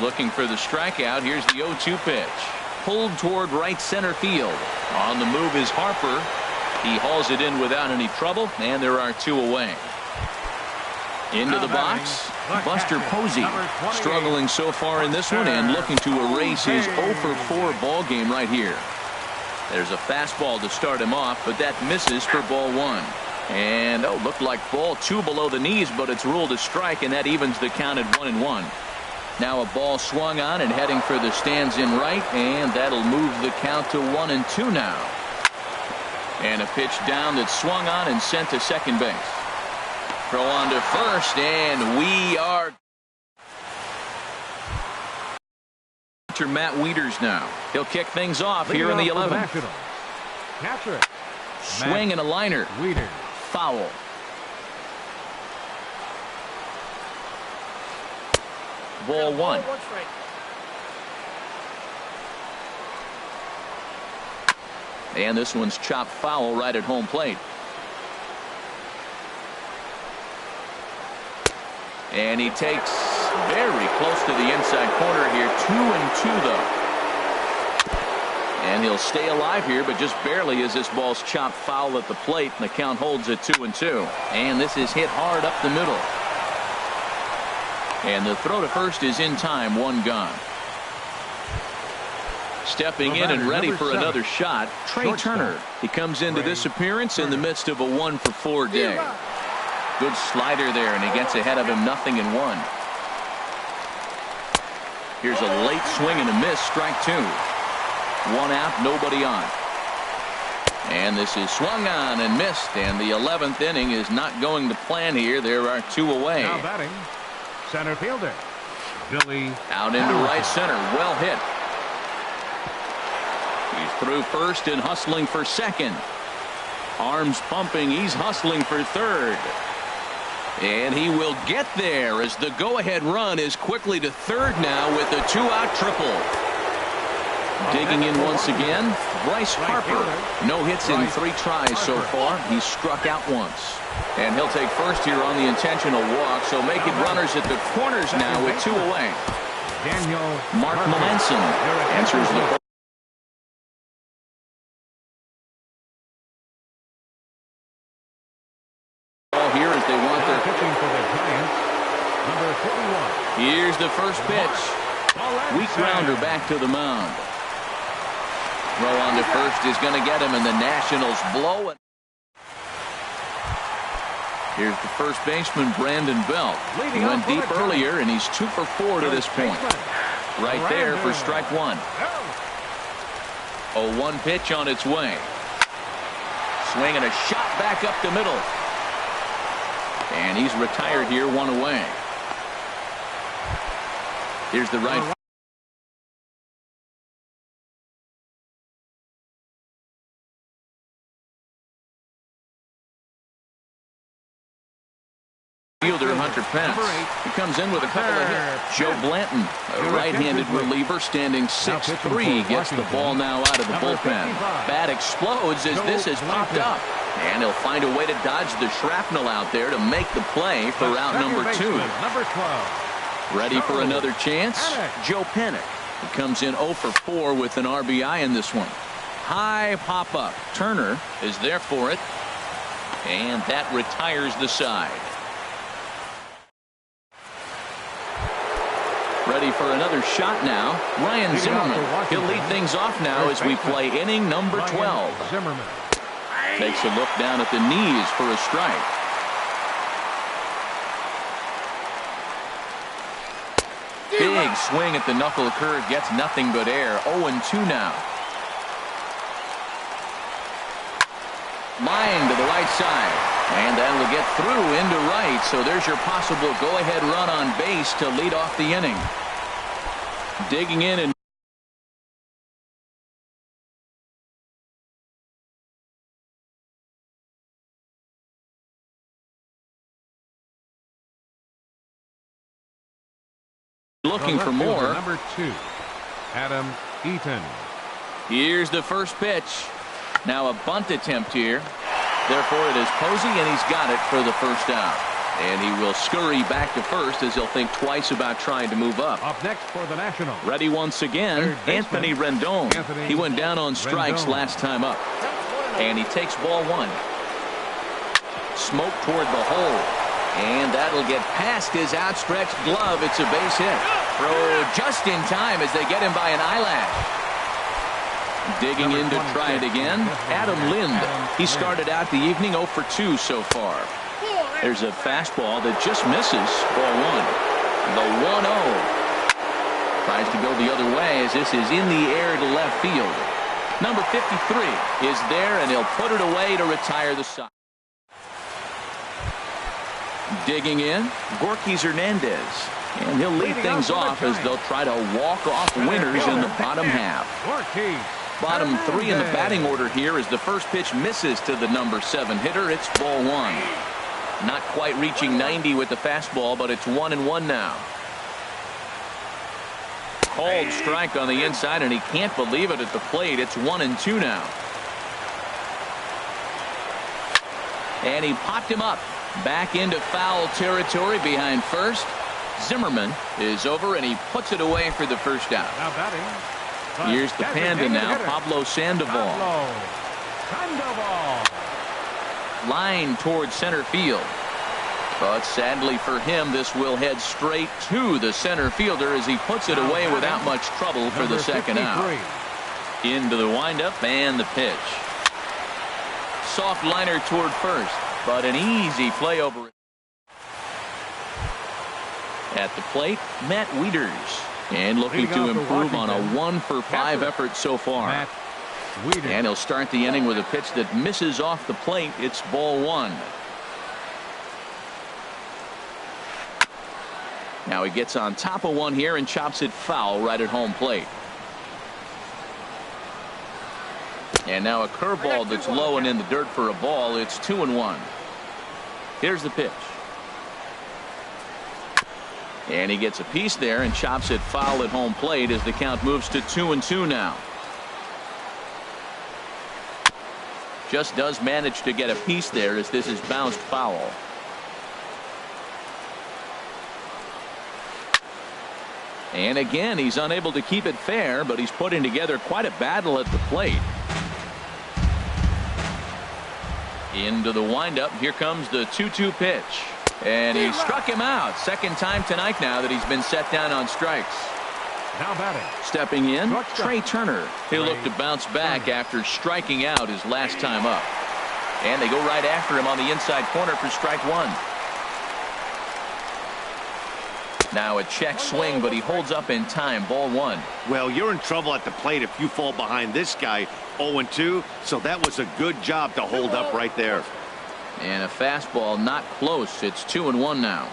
Speaker 1: Looking for the strikeout. Here's the 0-2 pitch. Pulled toward right center field. On the move is Harper. He hauls it in without any trouble, and there are 2 away. Into the box, Buster Posey, struggling so far in this one and looking to erase his 0 for 4 ball game right here. There's a fastball to start him off, but that misses for ball 1. And looked like ball 2 below the knees, but it's ruled a strike, and that evens the count at 1-1. Now a ball swung on and heading for the stands in right, and that'll move the count to 1-2 now. And a pitch down that's swung on and sent to second base. Throw on to first, and we are. Matt Wieters now. He'll kick things off here in the 11th. Swing and a liner. Foul. Ball 1. And this one's chopped foul right at home plate. And he takes very close to the inside corner here. 2-2 though. And he'll stay alive here, but just barely as this ball's chopped foul at the plate, and the count holds at 2-2. And this is hit hard up the middle. And the throw to first is in time, 1 gone. Stepping in and ready for another shot, Trey Turner. He comes into this appearance in the midst of a 1 for 4 day. Good slider there, and he gets ahead of him, 0-1. Here's a late swing and a miss, strike 2. 1 out, nobody on. And this is swung on and missed, and the 11th inning is not going to plan here. There are 2 away.
Speaker 2: Now batting, center fielder Billy
Speaker 1: out into right center. Well hit. He's through first and hustling for second. Arms pumping. He's hustling for third. And he will get there as the go-ahead run is quickly to third now with a 2-out triple. Digging in once again, Bryce Harper. No hits in 3 tries so far. He's struck out once. And he'll take first here on the intentional walk, so making runners at the corners now with 2 away. Mark Melanson answers the ball here as they want their
Speaker 2: pitching for the Giants, number 41.
Speaker 1: Here's the first pitch. Weak grounder back to the mound. Throw on to first is going to get him, and the Nationals blow it. Here's the first baseman, Brandon Belt. He went deep earlier, and he's 2 for 4 to this point. Right there for strike 1. A 1 pitch on its way. Swing and a shot back up the middle. And he's retired here, 1 away. Here's the right fielder, Hunter Pence. He comes in with a couple of hits. Joe Blanton, a right-handed reliever, standing 6'3", gets the ball now out of the bullpen. Bat explodes as this has popped up. And he'll find a way to dodge the shrapnel out there to make the play for out number 2. Ready for another chance? Joe Pennick. He comes in 0 for 4 with an RBI in this one. High pop-up. Turner is there for it. And that retires the side. Ready for another shot now. Ryan Zimmerman. He'll lead things off now as we play inning number 12. Takes a look down at the knees for a strike. Big swing at the knuckle curve. Gets nothing but air. 0-2 now. Line to the right side. And that'll get through into right. So there's your possible go-ahead run on base to lead off the inning. Digging in and looking for more.
Speaker 2: Number 2, Adam Eaton.
Speaker 1: Here's the first pitch. Now a bunt attempt here. Therefore it is Posey, and he's got it for the first out. And he will scurry back to first as he'll think twice about trying to move up.
Speaker 2: Up next for the National.
Speaker 1: Ready once again, Anthony Rendon. He went down on strikes last time up. And he takes ball 1. Smoke toward the hole. And that'll get past his outstretched glove. It's a base hit. Throw just in time as they get him by an eyelash. Digging in to try it again, Adam Lind. He started out the evening 0 for 2 so far. There's a fastball that just misses. Ball 1. The 1-0. Tries to go the other way as this is in the air to left field. Number 53 is there, and he'll put it away to retire the side. Digging in, Gorky Hernandez. And he'll lead things off as they'll try to walk off winners in the bottom half. Bottom 3 in the batting order here as the first pitch misses to the number 7 hitter. It's ball 1. Not quite reaching 90 with the fastball, but it's 1-1 now. Called strike on the inside, and he can't believe it at the plate. It's 1-2 now. And he popped him up. Back into foul territory behind first. Zimmerman is over, and he puts it away for the first out.
Speaker 2: Now batting.
Speaker 1: Here's the Panda now, Pablo Sandoval. Line towards center field. But sadly for him, this will head straight to the center fielder as he puts it away without much trouble for the second out. Into the windup and the pitch. Soft liner toward first, but an easy play over it. At the plate, Matt Wieters. And looking to improve on a 1 for 5 effort so far. And he'll start the inning with a pitch that misses off the plate. It's ball 1. Now he gets on top of one here and chops it foul right at home plate. And now a curveball that's low and in the dirt for a ball. It's 2-1. Here's the pitch. And he gets a piece there and chops it foul at home plate as the count moves to 2-2 now. Just does manage to get a piece there as this is bounced foul. And again, he's unable to keep it fair, but he's putting together quite a battle at the plate. Into the windup. Here comes the 2-2 pitch. And he struck him out. Second time tonight now that he's been set down on strikes.
Speaker 2: Now batting.
Speaker 1: Stepping in, Trey Turner. He'll look to bounce back after striking out his last time up. And they go right after him on the inside corner for strike one. Now a check swing, but he holds up in time. Ball one.
Speaker 4: Well, you're in trouble at the plate if you fall behind this guy 0-2, so that was a good job to hold up right there.
Speaker 1: And a fastball not close. It's 2-1 now.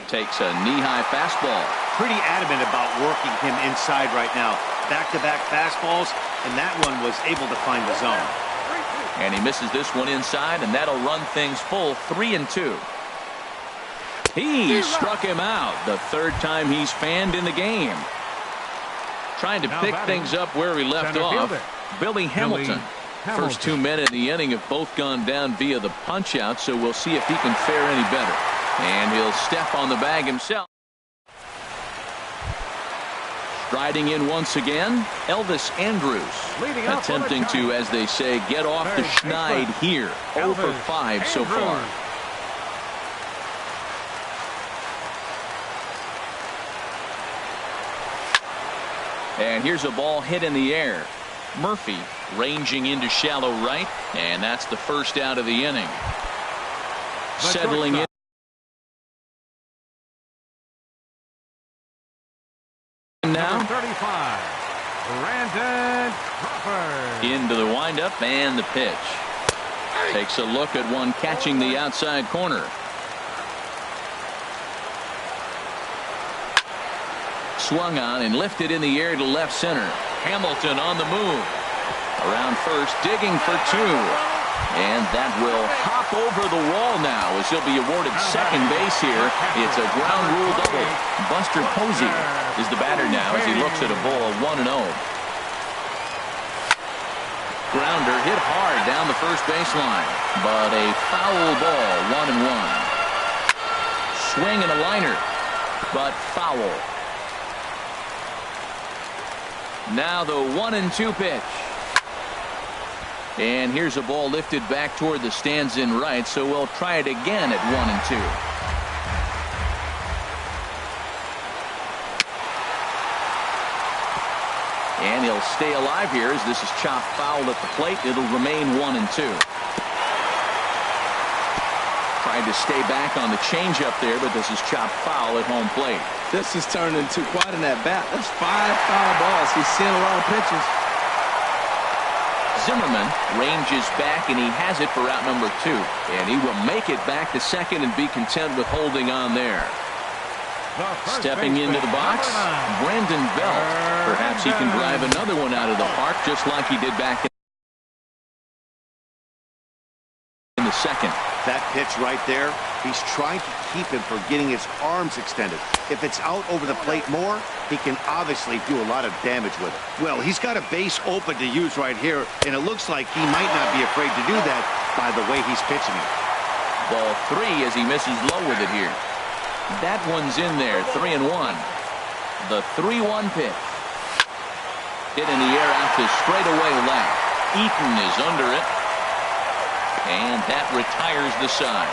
Speaker 1: Takes a knee-high fastball.
Speaker 4: Pretty adamant about working him inside right now. Back-to-back fastballs, and that one was able to find the zone.
Speaker 1: And he misses this one inside, and that'll run things full 3-2. He struck him out. The third time he's fanned in the game. Trying to pick things up where he left off. Billy Hamilton. First 2 men in the inning have both gone down via the punch out, so we'll see if he can fare any better. And he'll step on the bag himself. Striding in once again, Elvis Andrus. Attempting to, as they say, get off the schneid here. 0 for 5 so far. And here's a ball hit in the air. Murphy ranging into shallow right, and that's the first out of the inning. Settling in. Now
Speaker 2: 35, Brandon Crawford.
Speaker 1: Into the windup and the pitch. Takes a look at one catching the outside corner. Swung on and lifted in the air to left center. Hamilton on the move. Around first, digging for two. And that will hop over the wall now as he'll be awarded second base here. It's a ground rule double. Buster Posey is the batter now as he looks at a ball 1-0. Grounder hit hard down the first baseline, but a foul ball, 1-1. Swing and a liner, but foul. Now the 1-2 pitch. And here's a ball lifted back toward the stands in right, so we'll try it again at 1-2. And he'll stay alive here as this is chopped foul at the plate. It'll remain 1-2. Tried to stay back on the changeup there, but this is chopped foul at home plate.
Speaker 3: This has turned into quite an at-bat. That's 5 foul balls. He's seeing a lot of pitches.
Speaker 1: Zimmerman ranges back, and he has it for out number 2. And he will make it back to second and be content with holding on there. Stepping into the box, Brandon Belt. Perhaps he can drive another one out of the park just like he did back in the second.
Speaker 4: That pitch right there, he's trying to keep him from getting his arms extended. If it's out over the plate more, he can obviously do a lot of damage with it. Well, he's got a base open to use right here, and it looks like he might not be afraid to do that by the way he's pitching it.
Speaker 1: Ball 3 as he misses low with it here. That one's in there, 3-1. The 3-1 pitch. Hit in the air out to straightaway left. Eaton is under it. And that retires the side.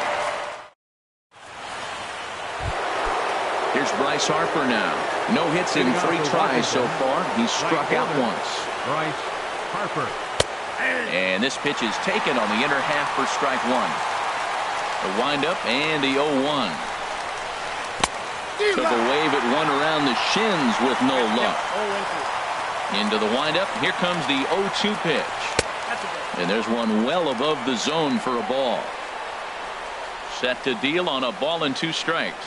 Speaker 1: Here's Bryce Harper now. No hits in 3 tries so far. He's struck out once.
Speaker 2: Bryce Harper.
Speaker 1: And this pitch is taken on the inner half for strike 1. The windup and the 0-1. Took a wave at one around the shins with no luck. Into the windup. Here comes the 0-2 pitch. And there's one well above the zone for a ball. Set to deal on a ball and 2 strikes.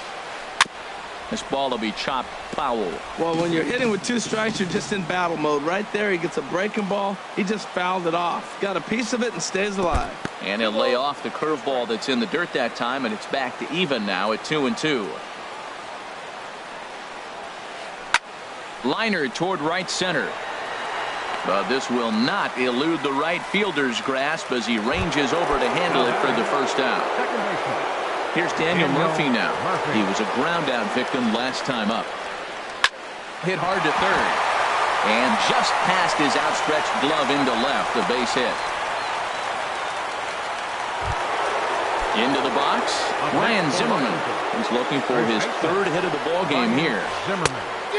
Speaker 1: This ball will be chopped foul.
Speaker 3: Well, when you're hitting with 2 strikes, you're just in battle mode. Right there, he gets a breaking ball. He just fouled it off. Got a piece of it and stays alive.
Speaker 1: And he'll lay off the curveball that's in the dirt that time, and it's back to even now at 2-2. Liner toward right center. But this will not elude the right fielder's grasp as he ranges over to handle it for the first out. Here's Daniel Murphy now. He was a ground out victim last time up. Hit hard to third. And just past his outstretched glove into left, a base hit. Into the box, Ryan Zimmerman. He's looking for his third hit of the ball game here.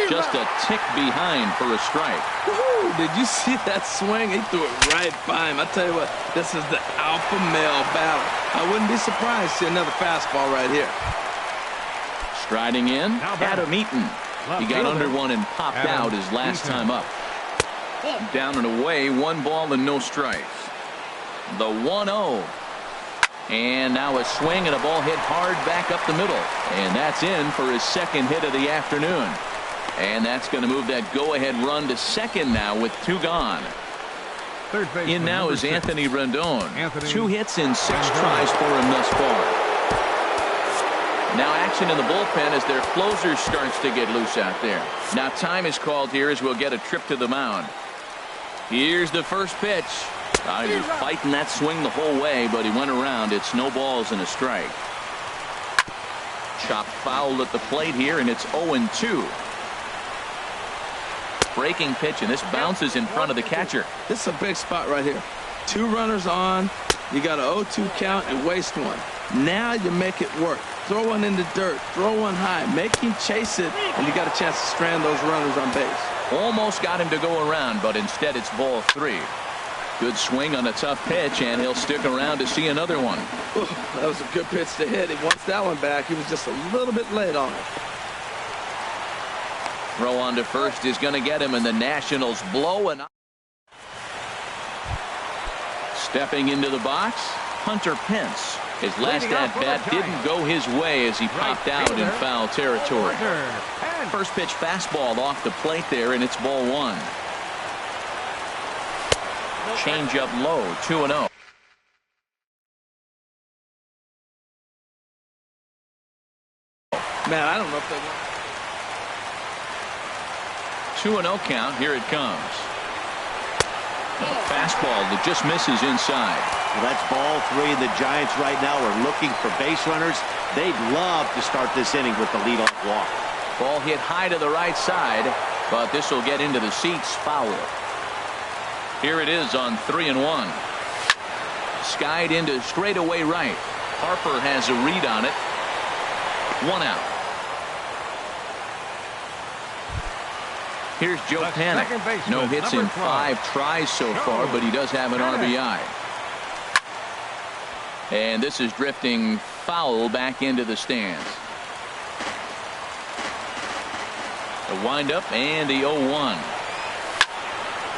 Speaker 1: Just a tick behind for a strike.
Speaker 3: Woo, did you see that swing? He threw it right by him. I tell you what, this is the alpha male battle. I wouldn't be surprised to see another fastball right here.
Speaker 1: Striding in, Adam Eaton. He got under one and popped out his last time up. Down and away, 1 ball and no strikes. The 1-0. And now a swing and a ball hit hard back up the middle. And that's in for his second hit of the afternoon. And that's going to move that go-ahead run to second now with 2 gone. In now is Anthony Rendon. 2 hits in 6 tries for him thus far. Now action in the bullpen as their closer starts to get loose out there. Now time is called here as we'll get a trip to the mound. Here's the first pitch. He was fighting that swing the whole way, but he went around. It's no balls and a strike. Chopped foul at the plate here, and it's 0-2. Breaking pitch, and this bounces in front of the catcher.
Speaker 3: This is a big spot right here. 2 runners on. You got an 0-2 count and waste one. Now you make it work. Throw one in the dirt. Throw one high. Make him chase it, and you got a chance to strand those runners on base.
Speaker 1: Almost got him to go around, but instead it's ball 3. Good swing on a tough pitch, and he'll stick around to see another one.
Speaker 3: Ooh, that was a good pitch to hit. He wants that one back. He was just a little bit late on it.
Speaker 1: Throw on to first is going to get him, and the Nationals blow an. Stepping into the box, Hunter Pence. His last at-bat didn't go his way as he popped out in foul territory. First pitch fastball off the plate there, and it's ball 1. Change up low, 2-0.
Speaker 3: Man, I don't know if they want.
Speaker 1: 2-0 count. Here it comes. A fastball that just misses inside.
Speaker 4: Well, that's ball 3. The Giants right now are looking for base runners. They'd love to start this inning with the leadoff walk.
Speaker 1: Ball hit high to the right side, but this will get into the seats. Foul. Here it is on 3-1. Skied into straightaway right. Harper has a read on it. 1 out. Here's Joe Panik. No hits in 5 tries so far, but he does have an RBI. And this is drifting foul back into the stands. The windup and the 0-1.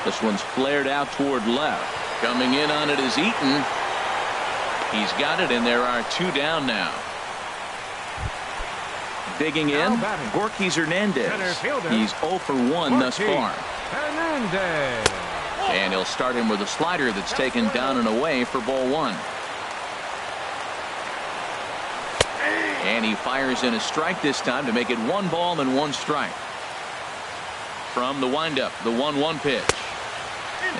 Speaker 1: This one's flared out toward left. Coming in on it is Eaton. He's got it, and there are 2 down now. Digging in, Gorkys Hernandez. He's 0 for 1 thus far. And he'll start him with a slider that's taken down and away for ball 1. And he fires in a strike this time to make it 1 ball and 1 strike. From the windup, the 1-1 pitch.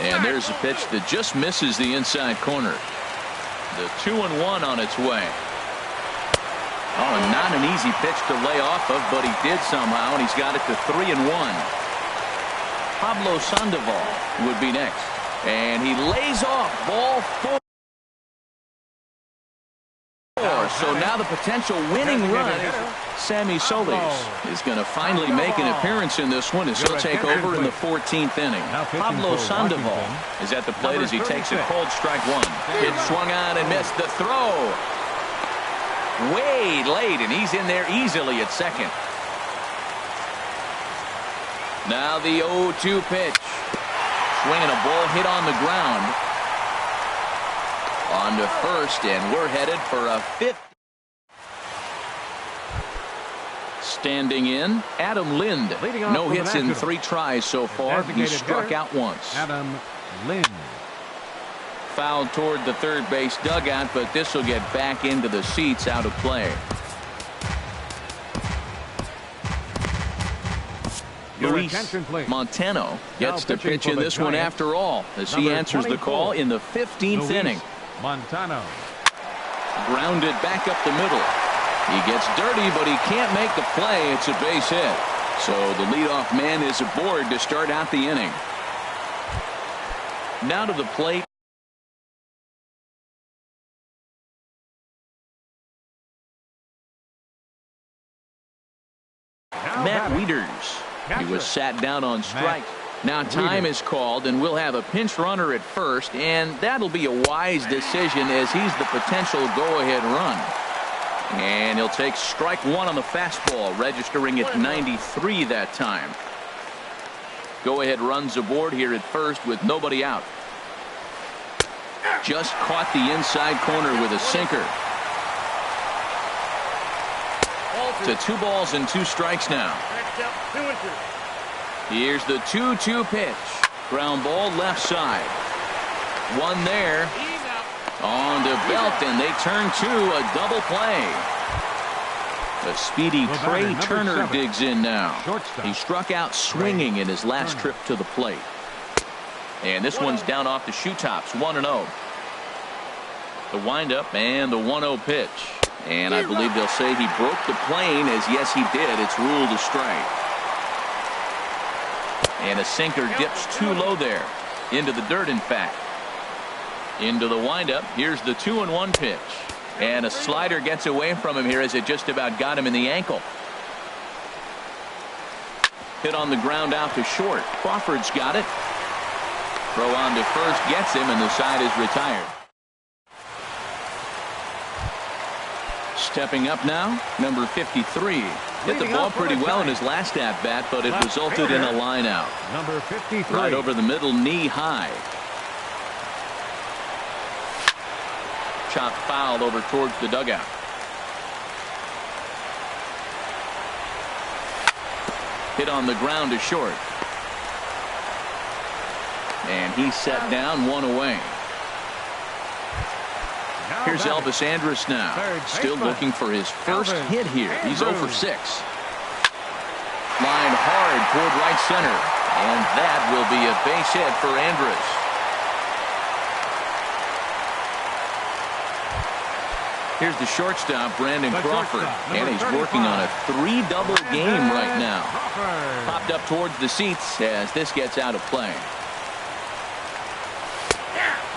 Speaker 1: And there's a pitch that just misses the inside corner. The 2-1 on its way. Oh, not an easy pitch to lay off of, but he did somehow, and he's got it to 3-1. Pablo Sandoval would be next. And he lays off ball 4. So now the potential winning run. Sammy Solis is going to finally make an appearance in this one as he'll take over in the 14th inning. Pablo Sandoval is at the plate as he takes a cold strike 1. Pitch swung on and missed the throw. Way late, and he's in there easily at second. Now the 0-2 pitch. Swinging a ball hit on the ground. On to first, and we're headed for a 5th. Standing in, Adam Lind. No hits in 3 tries so far. He struck out once.
Speaker 2: Adam Lind.
Speaker 1: Fouled toward the third base dugout, but this will get back into the seats out of play. Luis
Speaker 2: attention, please.
Speaker 1: Montano gets to
Speaker 2: pitching
Speaker 1: pitch
Speaker 2: for
Speaker 1: in
Speaker 2: the
Speaker 1: this one
Speaker 2: Giants,
Speaker 1: after all as he
Speaker 2: number
Speaker 1: answers the
Speaker 2: 24,
Speaker 1: call in the 15th
Speaker 2: Luis
Speaker 1: inning.
Speaker 2: Montano.
Speaker 1: Grounded back up the middle. He gets dirty, but he can't make the play. It's a base hit. So the leadoff man is aboard to start out the inning. Now to the plate. Matt Wieters. He was sat down on strike. Now time is called, and we'll have a pinch runner at first, and that'll be a wise decision as he's the potential go-ahead run. And he'll take strike one on the fastball, registering at 93 that time. Go-ahead runs aboard here at first with nobody out. Just caught the inside corner with a sinker. To 2 balls and 2 strikes now. Here's the 2-2 pitch. Ground ball left side. One there. On to Belt, and they turn to a double play. The speedy Trey Turner digs in now. He struck out swinging in his last trip to the plate. And this one's down off the shoe tops, 1-0. The windup and the 1-0 pitch. And I believe they'll say he broke the plane, as yes he did. It's ruled a strike. And a sinker dips too low there. Into the dirt, in fact. Into the windup. Here's the 2-1 pitch. And a slider gets away from him here as it just about got him in the ankle. Hit on the ground out to short. Crawford's got it. Throw on to first gets him, and the side is retired. Stepping up now, number 53. Hit the ball pretty well in his last at-bat, but it resulted in a line out.
Speaker 2: Number 53.
Speaker 1: Right over the middle, knee high. Chopped foul over towards the dugout. Hit on the ground to short. And he's set down, 1 away. Here's Elvis Andrus now. Still looking for his first hit here. He's 0 for 6. Line hard toward right center. And that will be a base hit for Andrus. Here's the shortstop, Brandon Crawford. And he's working on a 3-double game right now. Popped up towards the seats as this gets out of play.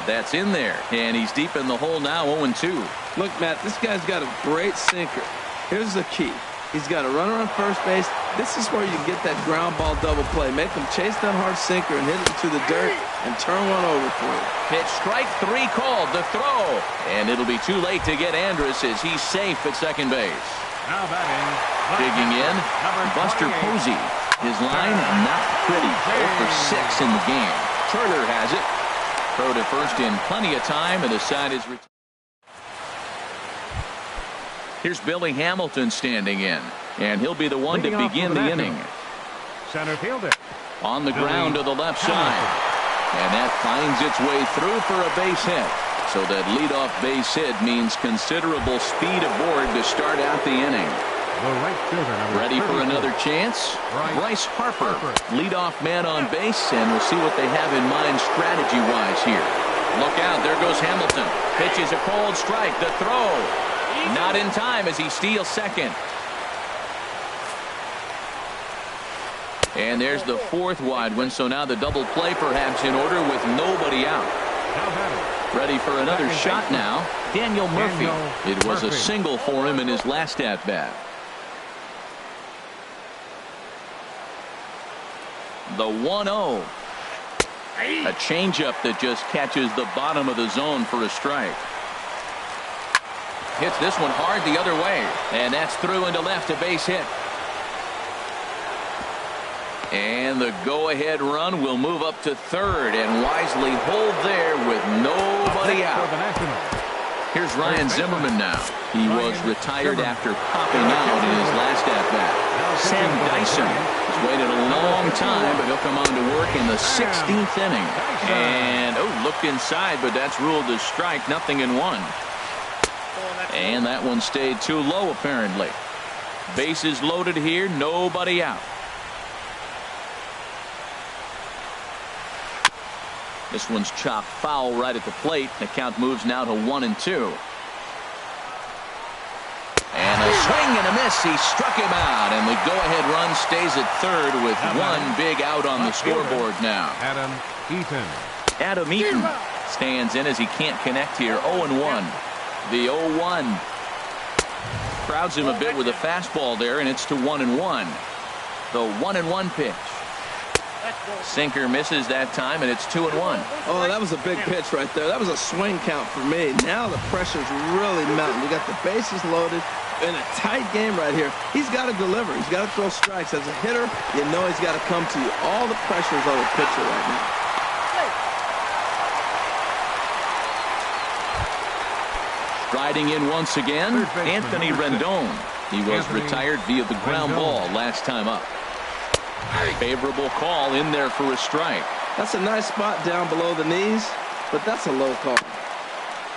Speaker 1: That's in there, and he's deep in the hole now, 0-2.
Speaker 3: Look, Matt, this guy's got a great sinker. Here's the key. He's got a runner on first base. This is where you get that ground ball double play. Make him chase that hard sinker and hit it to the dirt and turn one over for you.
Speaker 1: Pitch strike 3 called, the throw. And it'll be too late to get Andrus as he's safe at second base.
Speaker 2: Now batting.
Speaker 1: Digging in, Buster Posey. His line, not pretty. 0 for 6 in the game. Turner has it. Throw to first in plenty of time, and the side is retired. Here's Billy Hamilton standing in, and he'll be the one to begin the inning.
Speaker 2: Center fielder.
Speaker 1: On the ground to the left side. And that finds its way through for a base hit. So that leadoff base hit means considerable speed aboard to start out the inning.
Speaker 2: The right fielder,
Speaker 1: ready for another chance? Bryce Harper, leadoff man on base, and we'll see what they have in mind strategy-wise here. Look out, there goes Hamilton. Pitches a cold strike, the throw. Not in time as he steals second. And there's the 4th wide one, so now the double play perhaps in order with nobody out. Ready for another shot now, Daniel Murphy. It was a single for him in his last at-bat. The 1-0. A changeup that just catches the bottom of the zone for a strike. Hits this one hard the other way. And that's through into left, a base hit. And the go-ahead run will move up to third and wisely hold there with nobody out. Here's Ryan Zimmerman now. He was retired after popping out in his last at-bat. Sam Dyson has waited a long time, but he'll come on to work in the 16th inning. And, looked inside, but that's ruled a strike, 0-1. And that one stayed too low, apparently. Bases loaded here, nobody out. This one's chopped foul right at the plate. The count moves now to 1-2. And a swing and a miss. He struck him out, and the go-ahead run stays at third with one big out on the scoreboard now.
Speaker 2: Adam Eaton.
Speaker 1: Adam Eaton stands in as he can't connect here. 0-1. The 0-1. Crowds him a bit with a fastball there, and it's to 1-1. The 1-1 pitch. Sinker misses that time, and it's 2-1.
Speaker 3: Oh, that was a big pitch right there. That was a swing count for me. Now the pressure's really mounting. We got the bases loaded in a tight game right here. He's got to deliver. He's got to throw strikes. As a hitter, you know he's got to come to you. All the pressure's on the pitcher right now.
Speaker 1: Riding in once again, Anthony Rendon. He was retired via the ground ball last time up. Favorable call in there for a strike.
Speaker 3: That's a nice spot down below the knees, but that's a low call.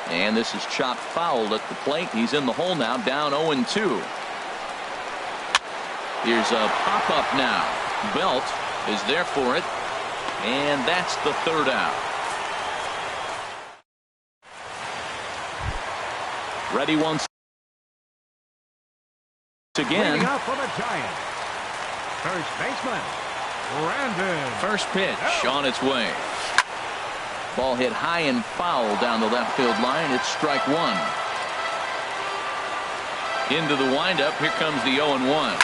Speaker 1: And this is chopped foul at the plate. He's in the hole now, down 0-2. Here's a pop-up now. Belt is there for it, and that's the third out. Ready once again.
Speaker 2: Leading up for the Giants. First baseman, Brandon.
Speaker 1: First pitch on its way. Ball hit high and foul down the left field line. It's strike one. Into the windup. Here comes the 0-1.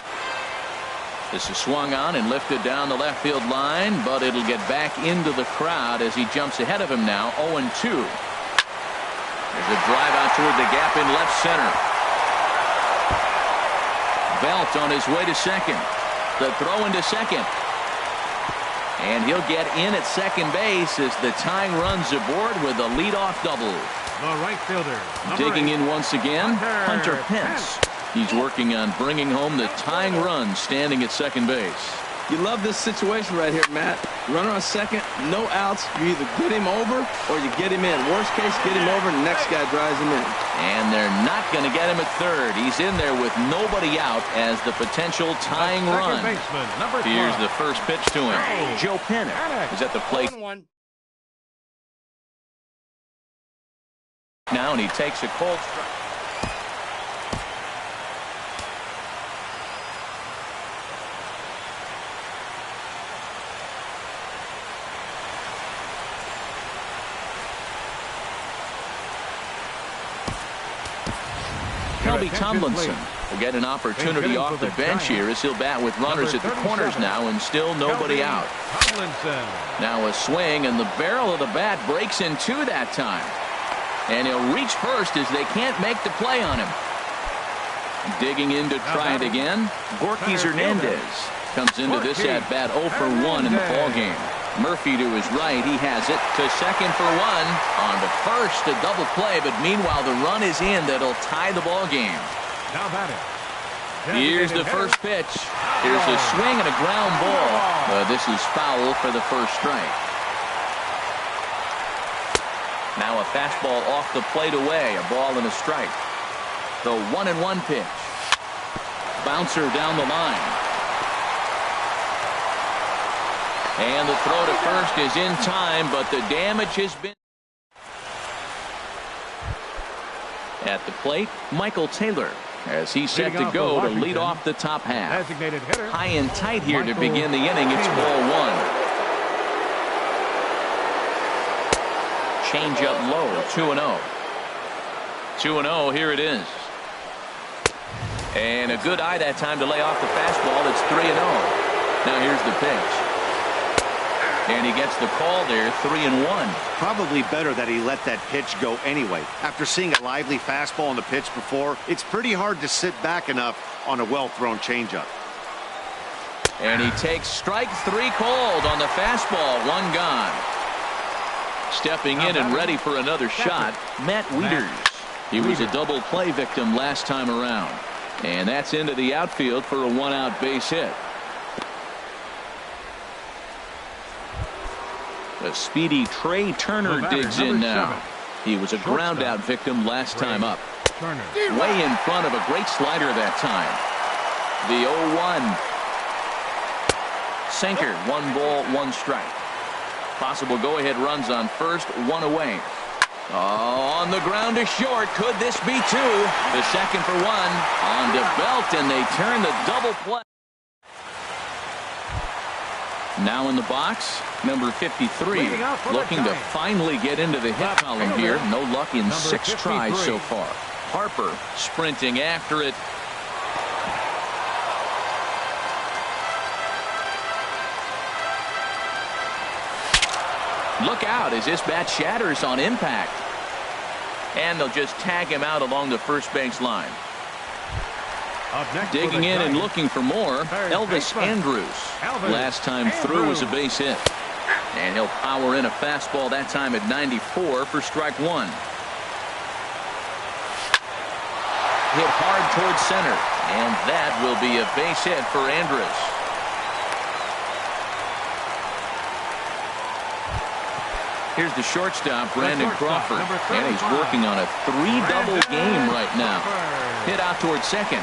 Speaker 1: This is swung on and lifted down the left field line, but it'll get back into the crowd as he jumps ahead of him now. 0-2. There's a drive out toward the gap in left center. Belt on his way to second. The throw into second. And he'll get in at second base as the tying runs aboard with a leadoff double.
Speaker 2: The right fielder.
Speaker 1: Digging in once again, Hunter Pence. He's working on bringing home the tying run standing at second base.
Speaker 3: You love this situation right here, Matt. Runner on second, no outs. You either get him over or you get him in. Worst case, get him over, and the next guy drives him in.
Speaker 1: And they're not going to get him at third. He's in there with nobody out as the potential tying run. Here's the first pitch to him. Joe Pennick is at the plate now, and he takes a cold strike. Kelby Tomlinson will get an opportunity off the bench here as he'll bat with runners at the corners now and still nobody out. Now a swing, and the barrel of the bat breaks in two that time. And he'll reach first as they can't make the play on him. Digging in to try it again. Gorky Hernandez comes into this at bat 0 for 1 in the ballgame. Murphy to his right. He has it to second for one. On to first, a double play, but meanwhile the run is in that'll tie the ball game.
Speaker 2: Now batting.
Speaker 1: Here's the first pitch. Here's a swing and a ground ball. This is foul for the first strike. Now a fastball off the plate away. A ball and a strike. The 1-1 pitch. Bouncer down the line. And the throw to first is in time, but the damage has been. At the plate, Michael Taylor, as he's set to go to lead off the top half. High and tight here to begin the inning. It's ball one. Change up low, 2-0. 2-0, here it is. And a good eye that time to lay off the fastball. It's 3-0. Now here's the pitch. And he gets the call there, 3-1.
Speaker 4: Probably better that he let that pitch go anyway. After seeing a lively fastball on the pitch before, it's pretty hard to sit back enough on a well-thrown changeup.
Speaker 1: And he takes strike three called on the fastball, one gone. Stepping in and ready for another shot, Matt Wieters. He was a double play victim last time around. And that's into the outfield for a one-out base hit. A speedy Trey Turner digs in now. He was a ground out victim last time up. Way in front of a great slider that time. The 0-1. Sinker, 1 ball, 1 strike. Possible go-ahead runs on first, one away. Oh, on the ground to short. Could this be two? The second for one. On to Belt, and they turn the double play. Now in the box, number 53, looking to finally get into the hit column here. No luck in 6 tries so far. Harper sprinting after it. Look out as this bat shatters on impact. And they'll just tag him out along the first base line. Digging in and looking for more, Elvis Andrews. Last time through was a base hit. And he'll power in a fastball that time at 94 for strike one. Hit hard towards center. And that will be a base hit for Andrews. Here's the shortstop, Brandon Crawford, and he's working on a 3-double game right now. Hit out towards second,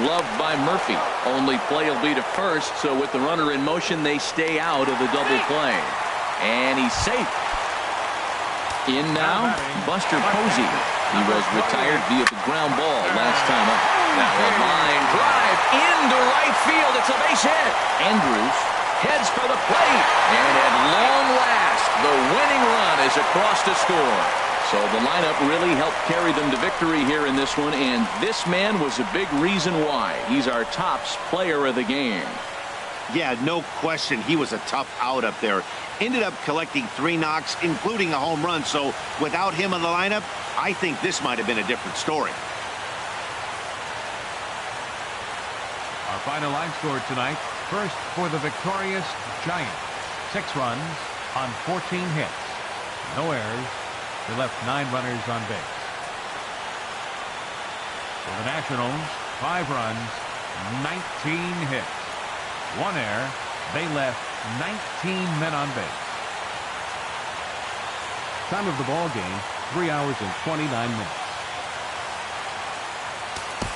Speaker 1: gloved by Murphy. Only play will be to first, so with the runner in motion, they stay out of the double play. And he's safe. In now, Buster Posey. He was retired via the ground ball last time up. Now a line drive into right field. It's a base hit. Andrews heads for the plate, and at long last, the winning run is across to score. So the lineup really helped carry them to victory here in this one, and this man was a big reason why. He's our tops player of the game.
Speaker 4: Yeah, no question. He was a tough out up there. Ended up collecting 3 knocks, including a home run. So without him in the lineup, I think this might have been a different story.
Speaker 2: Our final line score tonight. First for the victorious Giants. 6 runs on 14 hits. No errors. They left 9 runners on base. For the Nationals, 5 runs, 19 hits. 1 error. They left 19 men on base. Time of the ball game, 3 hours and 29 minutes.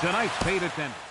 Speaker 2: Tonight's paid attendance.